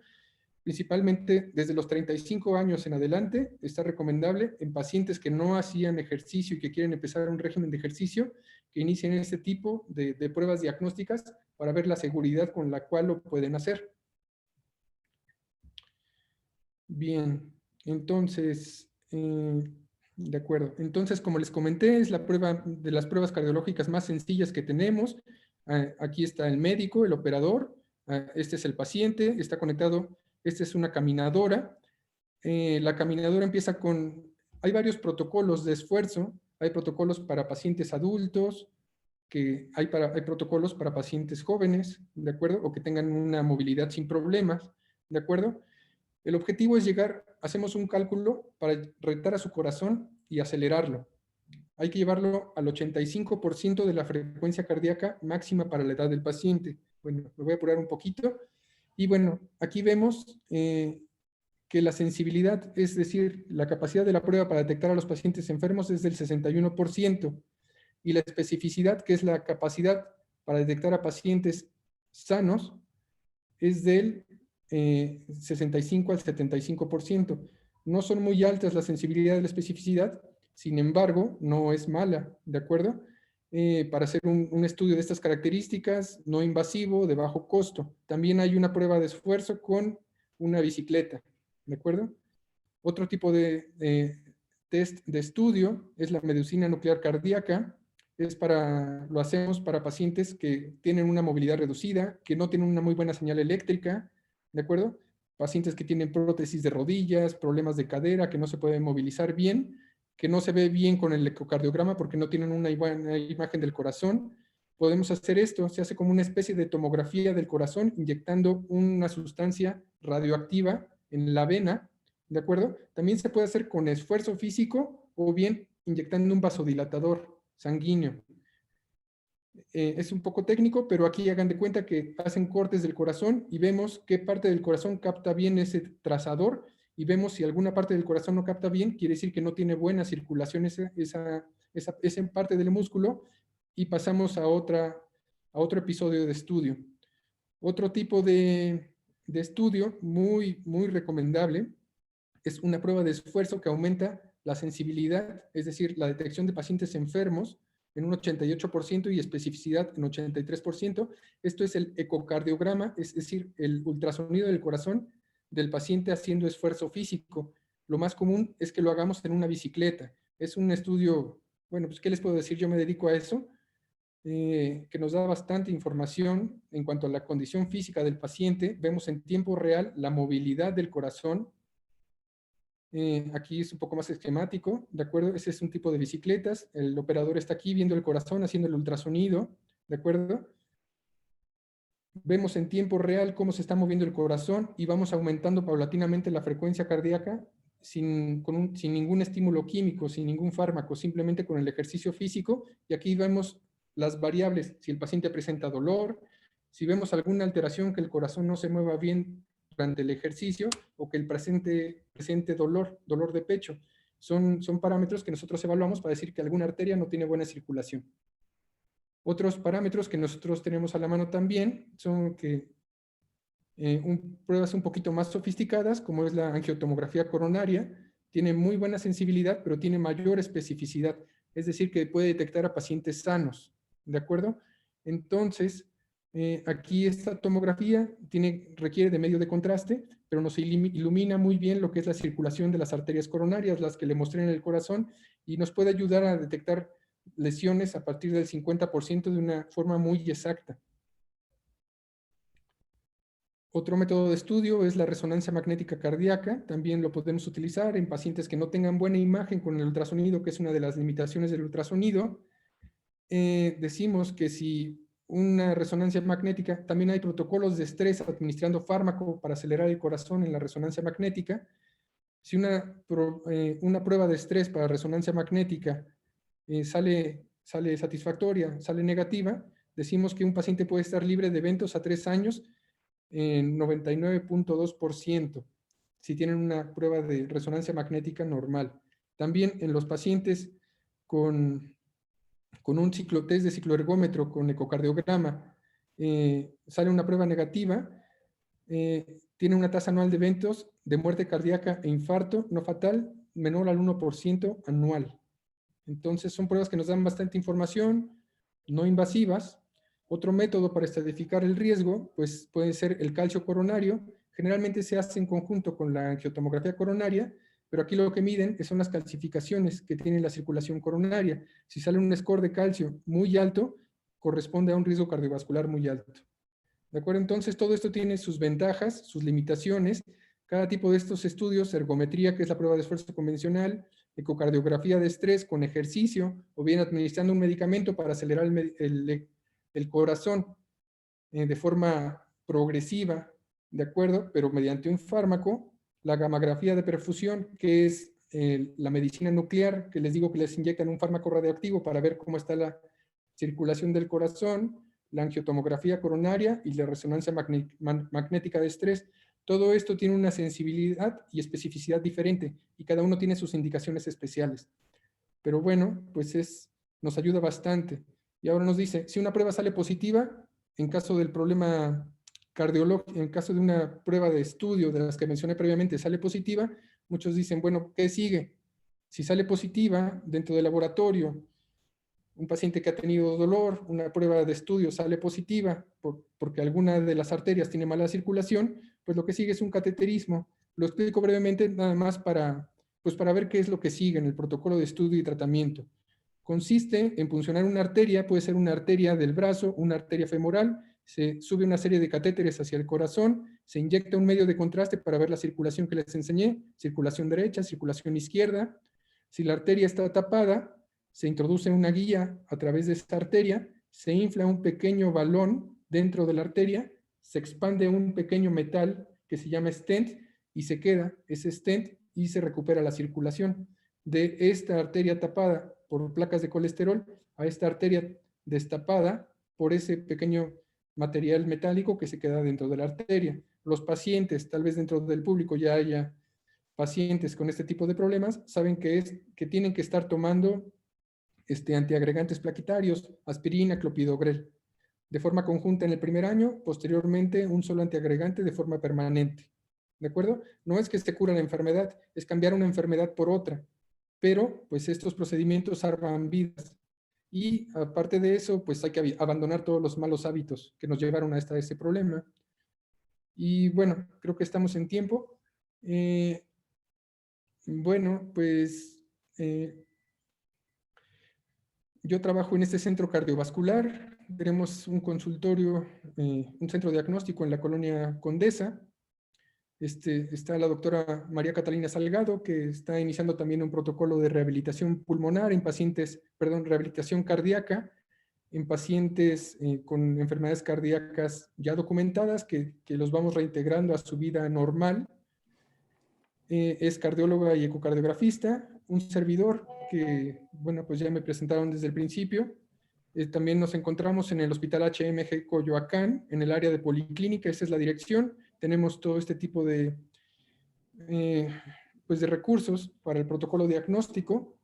Principalmente desde los 35 años en adelante, está recomendable en pacientes que no hacían ejercicio y que quieren empezar un régimen de ejercicio, que inicien este tipo de pruebas diagnósticas para ver la seguridad con la cual lo pueden hacer. Bien, entonces, de acuerdo. Entonces, como les comenté, es la prueba de las pruebas cardiológicas más sencillas que tenemos. Aquí está el médico, el operador. Este es el paciente, está conectado. Esta es una caminadora. La caminadora empieza con... Hay varios protocolos de esfuerzo. Hay protocolos para pacientes adultos, hay protocolos para pacientes jóvenes, ¿de acuerdo? O que tengan una movilidad sin problemas, ¿de acuerdo? El objetivo es hacemos un cálculo para retar a su corazón y acelerarlo. Hay que llevarlo al 85% de la frecuencia cardíaca máxima para la edad del paciente. Bueno, me voy a apurar un poquito. Y bueno, aquí vemos que la sensibilidad, es decir, la capacidad de la prueba para detectar a los pacientes enfermos es del 61%. Y la especificidad, que es la capacidad para detectar a pacientes sanos es del 65 al 75%. No son muy altas la sensibilidad y la especificidad, sin embargo, no es mala, ¿de acuerdo? Para hacer un estudio de estas características, no invasivo, de bajo costo. También hay una prueba de esfuerzo con una bicicleta, ¿de acuerdo? Otro tipo de test de estudio es la medicina nuclear cardíaca. Lo hacemos para pacientes que tienen una movilidad reducida, que no tienen una muy buena señal eléctrica, ¿de acuerdo? Pacientes que tienen prótesis de rodillas, problemas de cadera, que no se pueden movilizar bien, que no se ve bien con el ecocardiograma porque no tienen una buena imagen del corazón. Podemos hacer esto, se hace como una especie de tomografía del corazón inyectando una sustancia radioactiva en la vena, ¿de acuerdo? También se puede hacer con esfuerzo físico o bien inyectando un vasodilatador sanguíneo. Es un poco técnico, pero aquí hagan de cuenta que hacen cortes del corazón y vemos qué parte del corazón capta bien ese trazador y vemos si alguna parte del corazón no capta bien, quiere decir que no tiene buena circulación esa parte del músculo y pasamos a otro episodio de estudio. Otro tipo de estudio muy recomendable es una prueba de esfuerzo que aumenta la sensibilidad, es decir, la detección de pacientes enfermos en un 88% y especificidad en 83%. Esto es el ecocardiograma, es decir, el ultrasonido del corazón del paciente haciendo esfuerzo físico. Lo más común es que lo hagamos en una bicicleta. Es un estudio, bueno, pues, ¿qué les puedo decir? Yo me dedico a eso, que nos da bastante información en cuanto a la condición física del paciente. Vemos en tiempo real la movilidad del corazón. Aquí es un poco más esquemático, ¿de acuerdo? Ese es un tipo de bicicletas. El operador está aquí viendo el corazón, haciendo el ultrasonido, ¿de acuerdo? Vemos en tiempo real cómo se está moviendo el corazón y vamos aumentando paulatinamente la frecuencia cardíaca sin ningún estímulo químico, sin ningún fármaco, simplemente con el ejercicio físico. Y aquí vemos las variables, si el paciente presenta dolor, si vemos alguna alteración que el corazón no se mueva bien durante el ejercicio o que el presente dolor de pecho. Son parámetros que nosotros evaluamos para decir que alguna arteria no tiene buena circulación. Otros parámetros que nosotros tenemos a la mano también son que pruebas un poquito más sofisticadas, como es la angiotomografía coronaria, tiene muy buena sensibilidad, pero tiene mayor especificidad, es decir, que puede detectar a pacientes sanos, ¿de acuerdo? Entonces, aquí esta tomografía requiere de medio de contraste, pero nos ilumina muy bien lo que es la circulación de las arterias coronarias, las que le mostré en el corazón, y nos puede ayudar a detectar lesiones a partir del 50% de una forma muy exacta. Otro método de estudio es la resonancia magnética cardíaca. También lo podemos utilizar en pacientes que no tengan buena imagen con el ultrasonido, que es una de las limitaciones del ultrasonido. Decimos que si una resonancia magnética, también hay protocolos de estrés administrando fármaco para acelerar el corazón en la resonancia magnética. Si una prueba de estrés para resonancia magnética sale satisfactoria, sale negativa, decimos que un paciente puede estar libre de eventos a 3 años en 99.2% si tienen una prueba de resonancia magnética normal. También en los pacientes con un test de cicloergómetro con ecocardiograma sale una prueba negativa, tiene una tasa anual de eventos de muerte cardíaca e infarto no fatal menor al 1% anual. Entonces son pruebas que nos dan bastante información, no invasivas. Otro método para estratificar el riesgo, pues puede ser el calcio coronario. Generalmente se hace en conjunto con la angiotomografía coronaria, pero aquí lo que miden son las calcificaciones que tiene la circulación coronaria. Si sale un score de calcio muy alto, corresponde a un riesgo cardiovascular muy alto. ¿De acuerdo? Entonces todo esto tiene sus ventajas, sus limitaciones. Cada tipo de estos estudios, ergometría, que es la prueba de esfuerzo convencional, ecocardiografía de estrés con ejercicio, o bien administrando un medicamento para acelerar el corazón de forma progresiva, ¿de acuerdo? Pero mediante un fármaco, la gammagrafía de perfusión, que es la medicina nuclear, que les digo que les inyectan un fármaco radioactivo para ver cómo está la circulación del corazón, la angiotomografía coronaria y la resonancia magnética de estrés. Todo esto tiene una sensibilidad y especificidad diferente y cada uno tiene sus indicaciones especiales. Pero bueno, pues nos ayuda bastante. Y ahora nos dice, si una prueba sale positiva, en caso del problema cardiológico, en caso de una prueba de estudio de las que mencioné previamente sale positiva, muchos dicen, bueno, ¿qué sigue? Si sale positiva dentro del laboratorio, un paciente que ha tenido dolor, una prueba de estudio sale positiva porque alguna de las arterias tiene mala circulación, pues lo que sigue es un cateterismo. Lo explico brevemente nada más pues para ver qué es lo que sigue en el protocolo de estudio y tratamiento. Consiste en puncionar una arteria, puede ser una arteria del brazo, una arteria femoral, se sube una serie de catéteres hacia el corazón, se inyecta un medio de contraste para ver la circulación que les enseñé, circulación derecha, circulación izquierda. Si la arteria está tapada, se introduce una guía a través de esta arteria, se infla un pequeño balón dentro de la arteria, se expande un pequeño metal que se llama stent y se queda ese stent y se recupera la circulación de esta arteria tapada por placas de colesterol a esta arteria destapada por ese pequeño material metálico que se queda dentro de la arteria. Los pacientes, tal vez dentro del público ya haya pacientes con este tipo de problemas, saben que tienen que estar tomando antiagregantes plaquetarios, aspirina, clopidogrel, de forma conjunta en el primer año, posteriormente un solo antiagregante de forma permanente. ¿De acuerdo? No es que se cura la enfermedad, es cambiar una enfermedad por otra, pero pues estos procedimientos salvan vidas. Y aparte de eso, pues hay que abandonar todos los malos hábitos que nos llevaron hasta ese problema. Y bueno, creo que estamos en tiempo. Bueno, pues yo trabajo en este centro cardiovascular. Tenemos un consultorio, un centro diagnóstico en la colonia Condesa. Está la doctora María Catalina Salgado, que está iniciando también un protocolo de rehabilitación pulmonar en pacientes, perdón, rehabilitación cardíaca en pacientes con enfermedades cardíacas ya documentadas, que los vamos reintegrando a su vida normal. Es cardióloga y ecocardiografista, un servidor que, bueno, pues ya me presentaron desde el principio. También nos encontramos en el Hospital HMG Coyoacán, en el área de policlínica, esa es la dirección. Tenemos todo este tipo pues de recursos para el protocolo diagnóstico.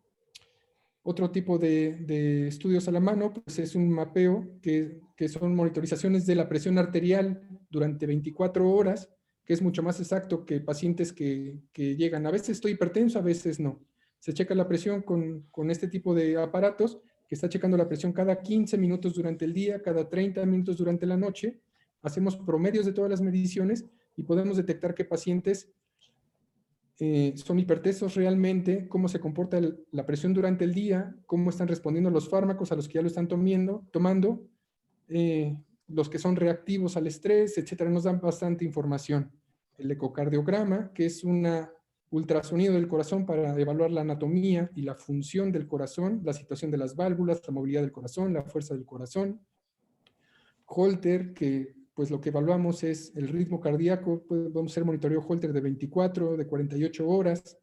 Otro tipo de estudios a la mano, pues es un mapeo que son monitorizaciones de la presión arterial durante 24 horas, que es mucho más exacto que pacientes que llegan. A veces estoy hipertenso, a veces no. Se checa la presión con este tipo de aparatos, que está checando la presión cada 15 minutos durante el día, cada 30 minutos durante la noche. Hacemos promedios de todas las mediciones y podemos detectar qué pacientes son hipertensos realmente, cómo se comporta la presión durante el día, cómo están respondiendo los fármacos a los que ya lo están tomando, los que son reactivos al estrés, etcétera. Nos dan bastante información. El ecocardiograma, que es un ultrasonido del corazón para evaluar la anatomía y la función del corazón, la situación de las válvulas, la movilidad del corazón, la fuerza del corazón. Holter, que pues lo que evaluamos es el ritmo cardíaco, pues vamos a hacer monitoreo Holter de 24, de 48 horas,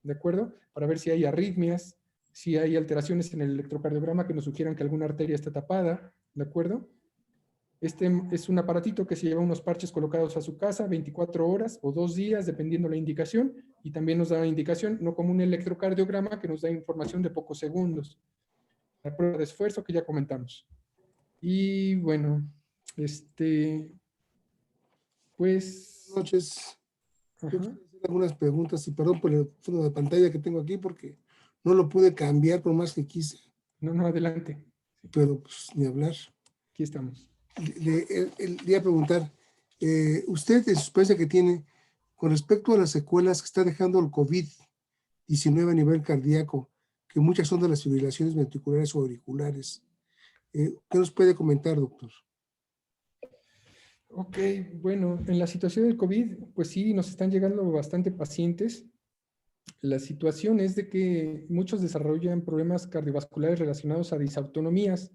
¿de acuerdo? Para ver si hay arritmias, si hay alteraciones en el electrocardiograma que nos sugieran que alguna arteria está tapada, ¿de acuerdo? Este es un aparatito que se lleva unos parches colocados a su casa 24 horas o 2 días, dependiendo la indicación, y también nos da indicación, no como un electrocardiograma que nos da información de pocos segundos. La prueba de esfuerzo que ya comentamos. Y bueno, pues... Buenas noches. Yo Ajá. quisiera hacer algunas preguntas y perdón por el fondo de pantalla que tengo aquí porque no lo pude cambiar por más que quise, No, adelante. pero pues ni hablar. Aquí estamos. Le iba a preguntar, usted en su experiencia que tiene con respecto a las secuelas que está dejando el COVID-19 a nivel cardíaco, que muchas son de las fibrilaciones ventriculares o auriculares, ¿qué nos puede comentar, doctor? Ok, bueno, en la situación del COVID, pues sí, nos están llegando bastante pacientes. La situación es de que muchos desarrollan problemas cardiovasculares relacionados a disautonomías.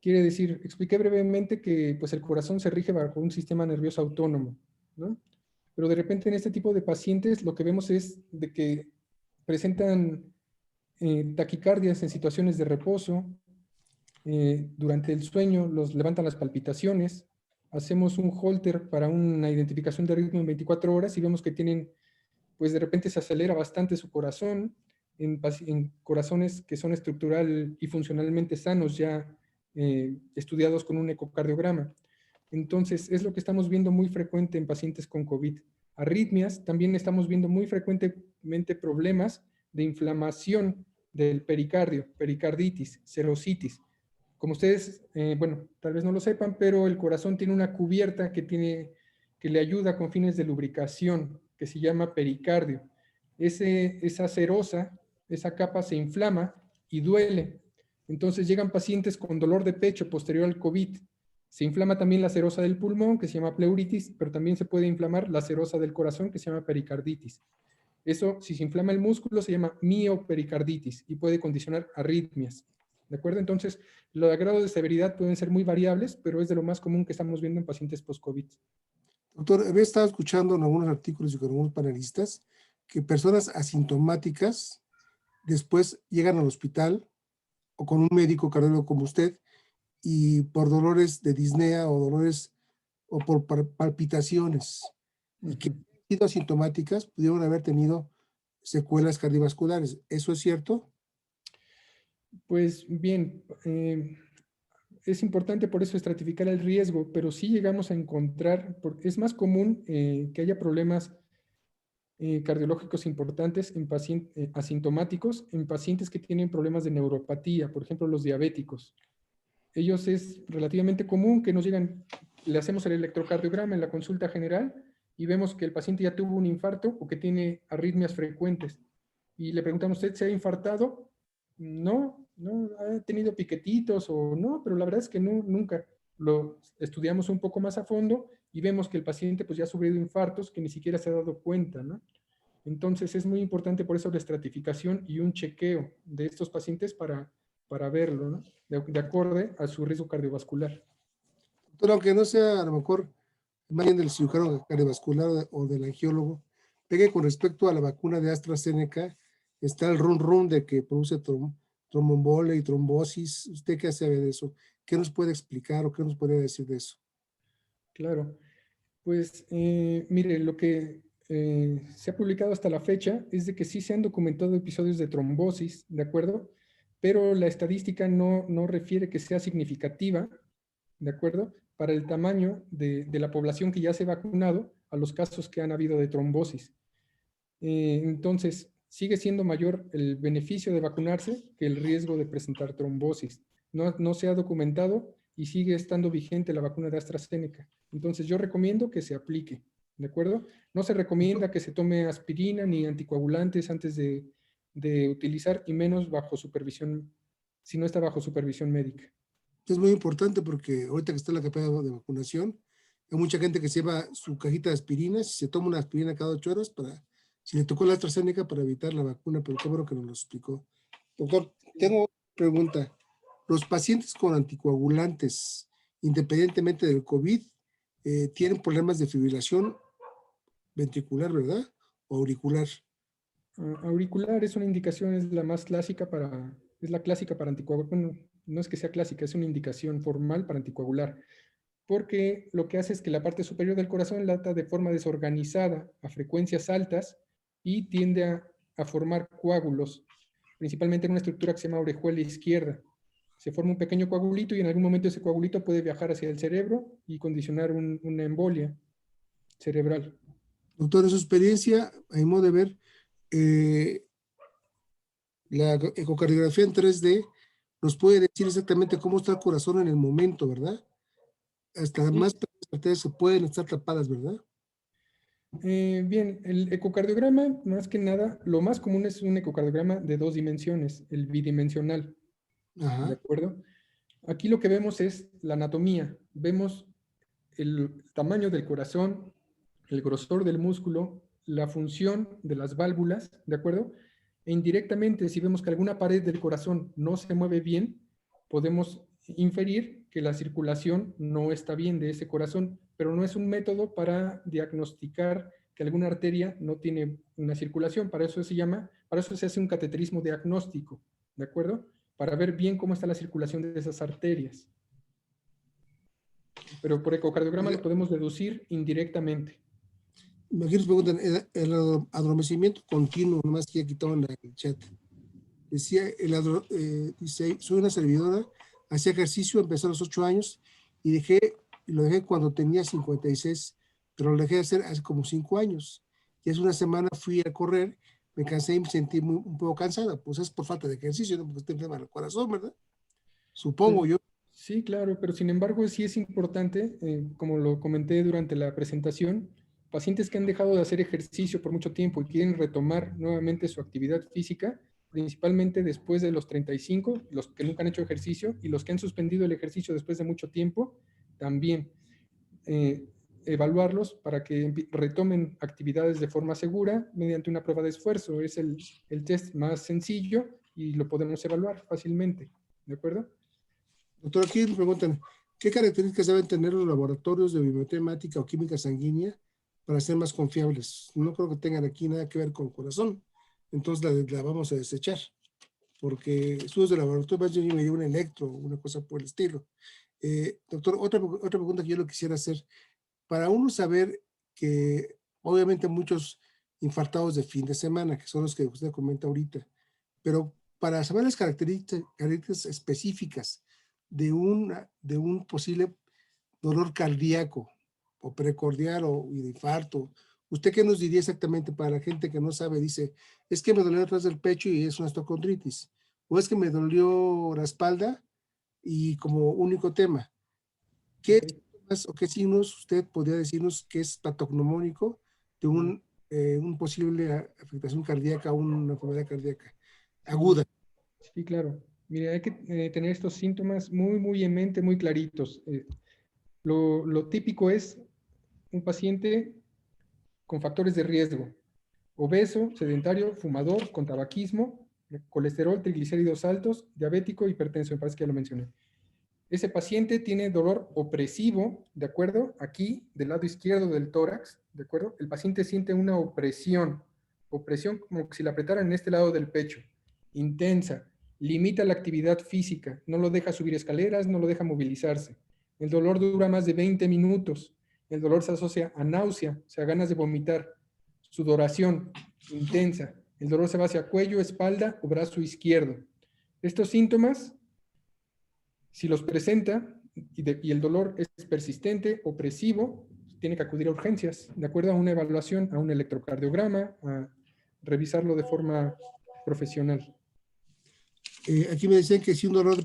Quiere decir, expliqué brevemente que pues el corazón se rige bajo un sistema nervioso autónomo, ¿no? Pero de repente en este tipo de pacientes lo que vemos es de que presentan taquicardias en situaciones de reposo, durante el sueño los levantan las palpitaciones, hacemos un holter para una identificación de ritmo en 24 horas y vemos que tienen, pues de repente se acelera bastante su corazón, en corazones que son estructural y funcionalmente sanos ya estudiados con un ecocardiograma. Entonces, es lo que estamos viendo muy frecuente en pacientes con COVID. Arritmias, también estamos viendo muy frecuentemente problemas de inflamación del pericardio, pericarditis, serositis. Como ustedes, bueno, tal vez no lo sepan, pero el corazón tiene una cubierta que le ayuda con fines de lubricación, que se llama pericardio. Esa serosa, esa capa se inflama y duele. Entonces llegan pacientes con dolor de pecho posterior al COVID. Se inflama también la serosa del pulmón, que se llama pleuritis, pero también se puede inflamar la serosa del corazón, que se llama pericarditis. Eso, si se inflama el músculo, se llama miopericarditis y puede condicionar arritmias. ¿De acuerdo? Entonces, los grados de severidad pueden ser muy variables, pero es de lo más común que estamos viendo en pacientes post-COVID. Doctor, había estado escuchando en algunos artículos y con algunos panelistas que personas asintomáticas después llegan al hospital o con un médico cardiólogo como usted y por dolores de disnea o dolores o por palpitaciones y que siendo asintomáticas pudieron haber tenido secuelas cardiovasculares. ¿Eso es cierto? Pues bien, es importante por eso estratificar el riesgo, pero sí llegamos a encontrar, es más común que haya problemas cardiológicos importantes en pacientes asintomáticos, en pacientes que tienen problemas de neuropatía, por ejemplo, los diabéticos. Ellos es relativamente común que nos llegan, le hacemos el electrocardiograma en la consulta general y vemos que el paciente ya tuvo un infarto o que tiene arritmias frecuentes. Y le preguntamos, ¿usted se ha infartado? No, no, ha tenido piquetitos o no, pero la verdad es que no, nunca. Lo estudiamos un poco más a fondo y vemos que el paciente pues ya ha sufrido infartos que ni siquiera se ha dado cuenta, ¿no? Entonces es muy importante por eso la estratificación y un chequeo de estos pacientes para verlo, ¿no? De acorde a su riesgo cardiovascular. Doctor, aunque no sea a lo mejor más bien del cirujano cardiovascular o del angiólogo, pegue con respecto a la vacuna de AstraZeneca, está el run de que produce tromboembolia y trombosis. ¿Usted qué sabe de eso? ¿Qué nos puede explicar o qué nos puede decir de eso? Claro, pues mire, lo que se ha publicado hasta la fecha es de que sí se han documentado episodios de trombosis, ¿de acuerdo? Pero la estadística no refiere que sea significativa, ¿de acuerdo? Para el tamaño de la población que ya se ha vacunado a los casos que han habido de trombosis. Entonces, sigue siendo mayor el beneficio de vacunarse que el riesgo de presentar trombosis. No se ha documentado y sigue estando vigente la vacuna de AstraZeneca. Entonces, yo recomiendo que se aplique, ¿de acuerdo? No se recomienda que se tome aspirina ni anticoagulantes antes de utilizar y menos bajo supervisión, si no está bajo supervisión médica. Es muy importante porque ahorita que está la campaña de vacunación, hay mucha gente que se lleva su cajita de aspirinas y se toma una aspirina cada 8 horas para, si le tocó la AstraZeneca, para evitar la vacuna, pero qué bueno que nos lo explicó. Doctor, tengo una pregunta. Los pacientes con anticoagulantes, independientemente del COVID, tienen problemas de fibrilación ventricular, ¿verdad? O auricular. Auricular es una indicación, es la más clásica es la clásica para anticoagular. Bueno, no es que sea clásica, es una indicación formal para anticoagular, porque lo que hace es que la parte superior del corazón lata de forma desorganizada a frecuencias altas y tiende a formar coágulos, principalmente en una estructura que se llama orejuela izquierda. Se forma un pequeño coagulito y en algún momento ese coagulito puede viajar hacia el cerebro y condicionar una embolia cerebral. Doctor, en su experiencia, a mi modo de ver, la ecocardiografía en 3D nos puede decir exactamente cómo está el corazón en el momento, ¿verdad? Hasta las más pequeñas arterias se pueden estar tapadas, ¿verdad? Bien, el ecocardiograma, más que nada, lo más común es un ecocardiograma de 2 dimensiones, el bidimensional. ¿De Ajá. acuerdo? Aquí lo que vemos es la anatomía. Vemos el tamaño del corazón, el grosor del músculo, la función de las válvulas, ¿de acuerdo? E indirectamente, si vemos que alguna pared del corazón no se mueve bien, podemos inferir que la circulación no está bien de ese corazón, pero no es un método para diagnosticar que alguna arteria no tiene una circulación. Para eso se hace un cateterismo diagnóstico, ¿de acuerdo? Para ver bien cómo está la circulación de esas arterias. Pero por ecocardiograma lo podemos deducir indirectamente. Aquí nos preguntan, el adormecimiento continuo, nomás que ya quitaban el chat. Decía, dice, soy una servidora Hacía ejercicio, empecé a los 8 años y lo dejé cuando tenía 56, pero lo dejé de hacer hace como 5 años. Y hace una semana fui a correr, me cansé y me sentí un poco cansada. Pues es por falta de ejercicio, ¿no? Porque estoy enferma del corazón, ¿verdad? Supongo yo. Sí, claro, pero sin embargo sí es importante, como lo comenté durante la presentación, pacientes que han dejado de hacer ejercicio por mucho tiempo y quieren retomar nuevamente su actividad física, principalmente después de los 35, los que nunca han hecho ejercicio y los que han suspendido el ejercicio después de mucho tiempo, también evaluarlos para que retomen actividades de forma segura mediante una prueba de esfuerzo. Es el test más sencillo y lo podemos evaluar fácilmente, ¿de acuerdo? Doctor, aquí me preguntan, ¿qué características deben tener los laboratorios de biometría o química sanguínea para ser más confiables? No creo que tengan aquí nada que ver con corazón, entonces la vamos a desechar, porque estudios de laboratorio más bien me dio un electro, una cosa por el estilo. Doctor, otra pregunta que yo le quisiera hacer, para uno saber que obviamente muchos infartados de fin de semana, que son los que usted comenta ahorita, pero para saber las características específicas de un posible dolor cardíaco o precordial o de infarto, ¿usted qué nos diría exactamente para la gente que no sabe? Dice, es que me dolió atrás del pecho y es una estocondritis, o es que me dolió la espalda y como único tema. ¿Qué síntomas o qué signos usted podría decirnos que es patognomónico de un posible afectación cardíaca o una enfermedad cardíaca aguda? Sí, claro. Mire, hay que tener estos síntomas muy en mente, muy claritos. Lo típico es un paciente con factores de riesgo: obeso, sedentario, fumador, con tabaquismo, colesterol, triglicéridos altos, diabético, hipertenso, me parece que ya lo mencioné. Ese paciente tiene dolor opresivo, ¿de acuerdo? Aquí, del lado izquierdo del tórax, ¿de acuerdo? El paciente siente una opresión como si la apretaran en este lado del pecho, intensa, limita la actividad física, no lo deja subir escaleras, no lo deja movilizarse. El dolor dura más de 20 minutos. El dolor se asocia a náusea, o sea, ganas de vomitar, sudoración intensa. El dolor se va hacia cuello, espalda o brazo izquierdo. Estos síntomas, si los presenta y el dolor es persistente, opresivo, tiene que acudir a urgencias, de acuerdo a una evaluación, a un electrocardiograma, a revisarlo de forma profesional. Aquí me decían que si un dolor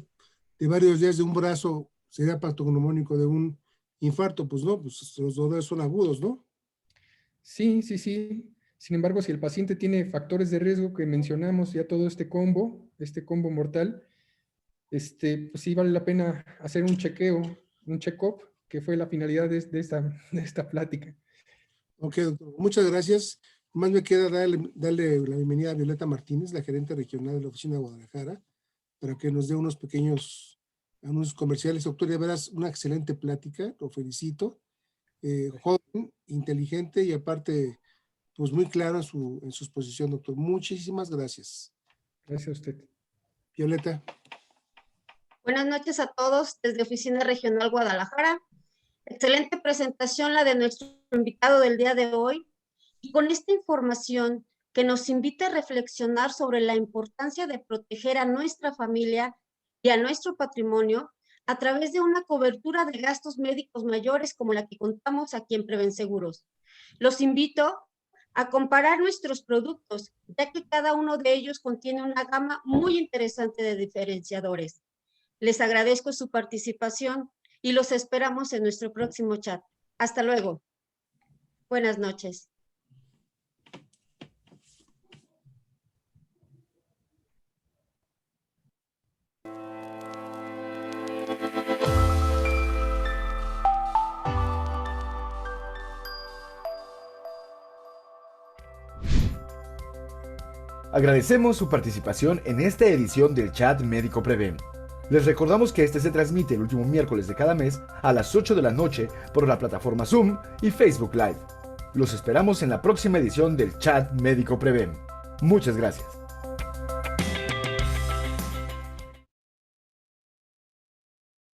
de varios días de un brazo sería patognomónico de un infarto, pues no, pues los dolores son agudos, ¿no? Sí. Sin embargo, si el paciente tiene factores de riesgo que mencionamos, ya todo este combo mortal, pues sí vale la pena hacer un chequeo, un check-up, que fue la finalidad de esta plática. Ok, doctor. Muchas gracias. Más me queda darle la bienvenida a Violeta Martínez, la gerente regional de la oficina de Guadalajara, para que nos dé unos pequeños anuncios comerciales. Doctor, de veras, una excelente plática, lo felicito. Joven, inteligente y aparte, pues muy claro en su exposición, doctor. Muchísimas gracias. Gracias a usted. Violeta. Buenas noches a todos desde Oficina Regional Guadalajara. Excelente presentación la de nuestro invitado del día de hoy. Y con esta información que nos invita a reflexionar sobre la importancia de proteger a nuestra familia y a nuestro patrimonio a través de una cobertura de gastos médicos mayores como la que contamos aquí en Prevenseguros. Los invito a comparar nuestros productos, ya que cada uno de ellos contiene una gama muy interesante de diferenciadores. Les agradezco su participación y los esperamos en nuestro próximo chat. Hasta luego. Buenas noches. Agradecemos su participación en esta edición del Chat Médico Preven. Les recordamos que este se transmite el último miércoles de cada mes a las 8 de la noche por la plataforma Zoom y Facebook Live. Los esperamos en la próxima edición del Chat Médico Preven. Muchas gracias.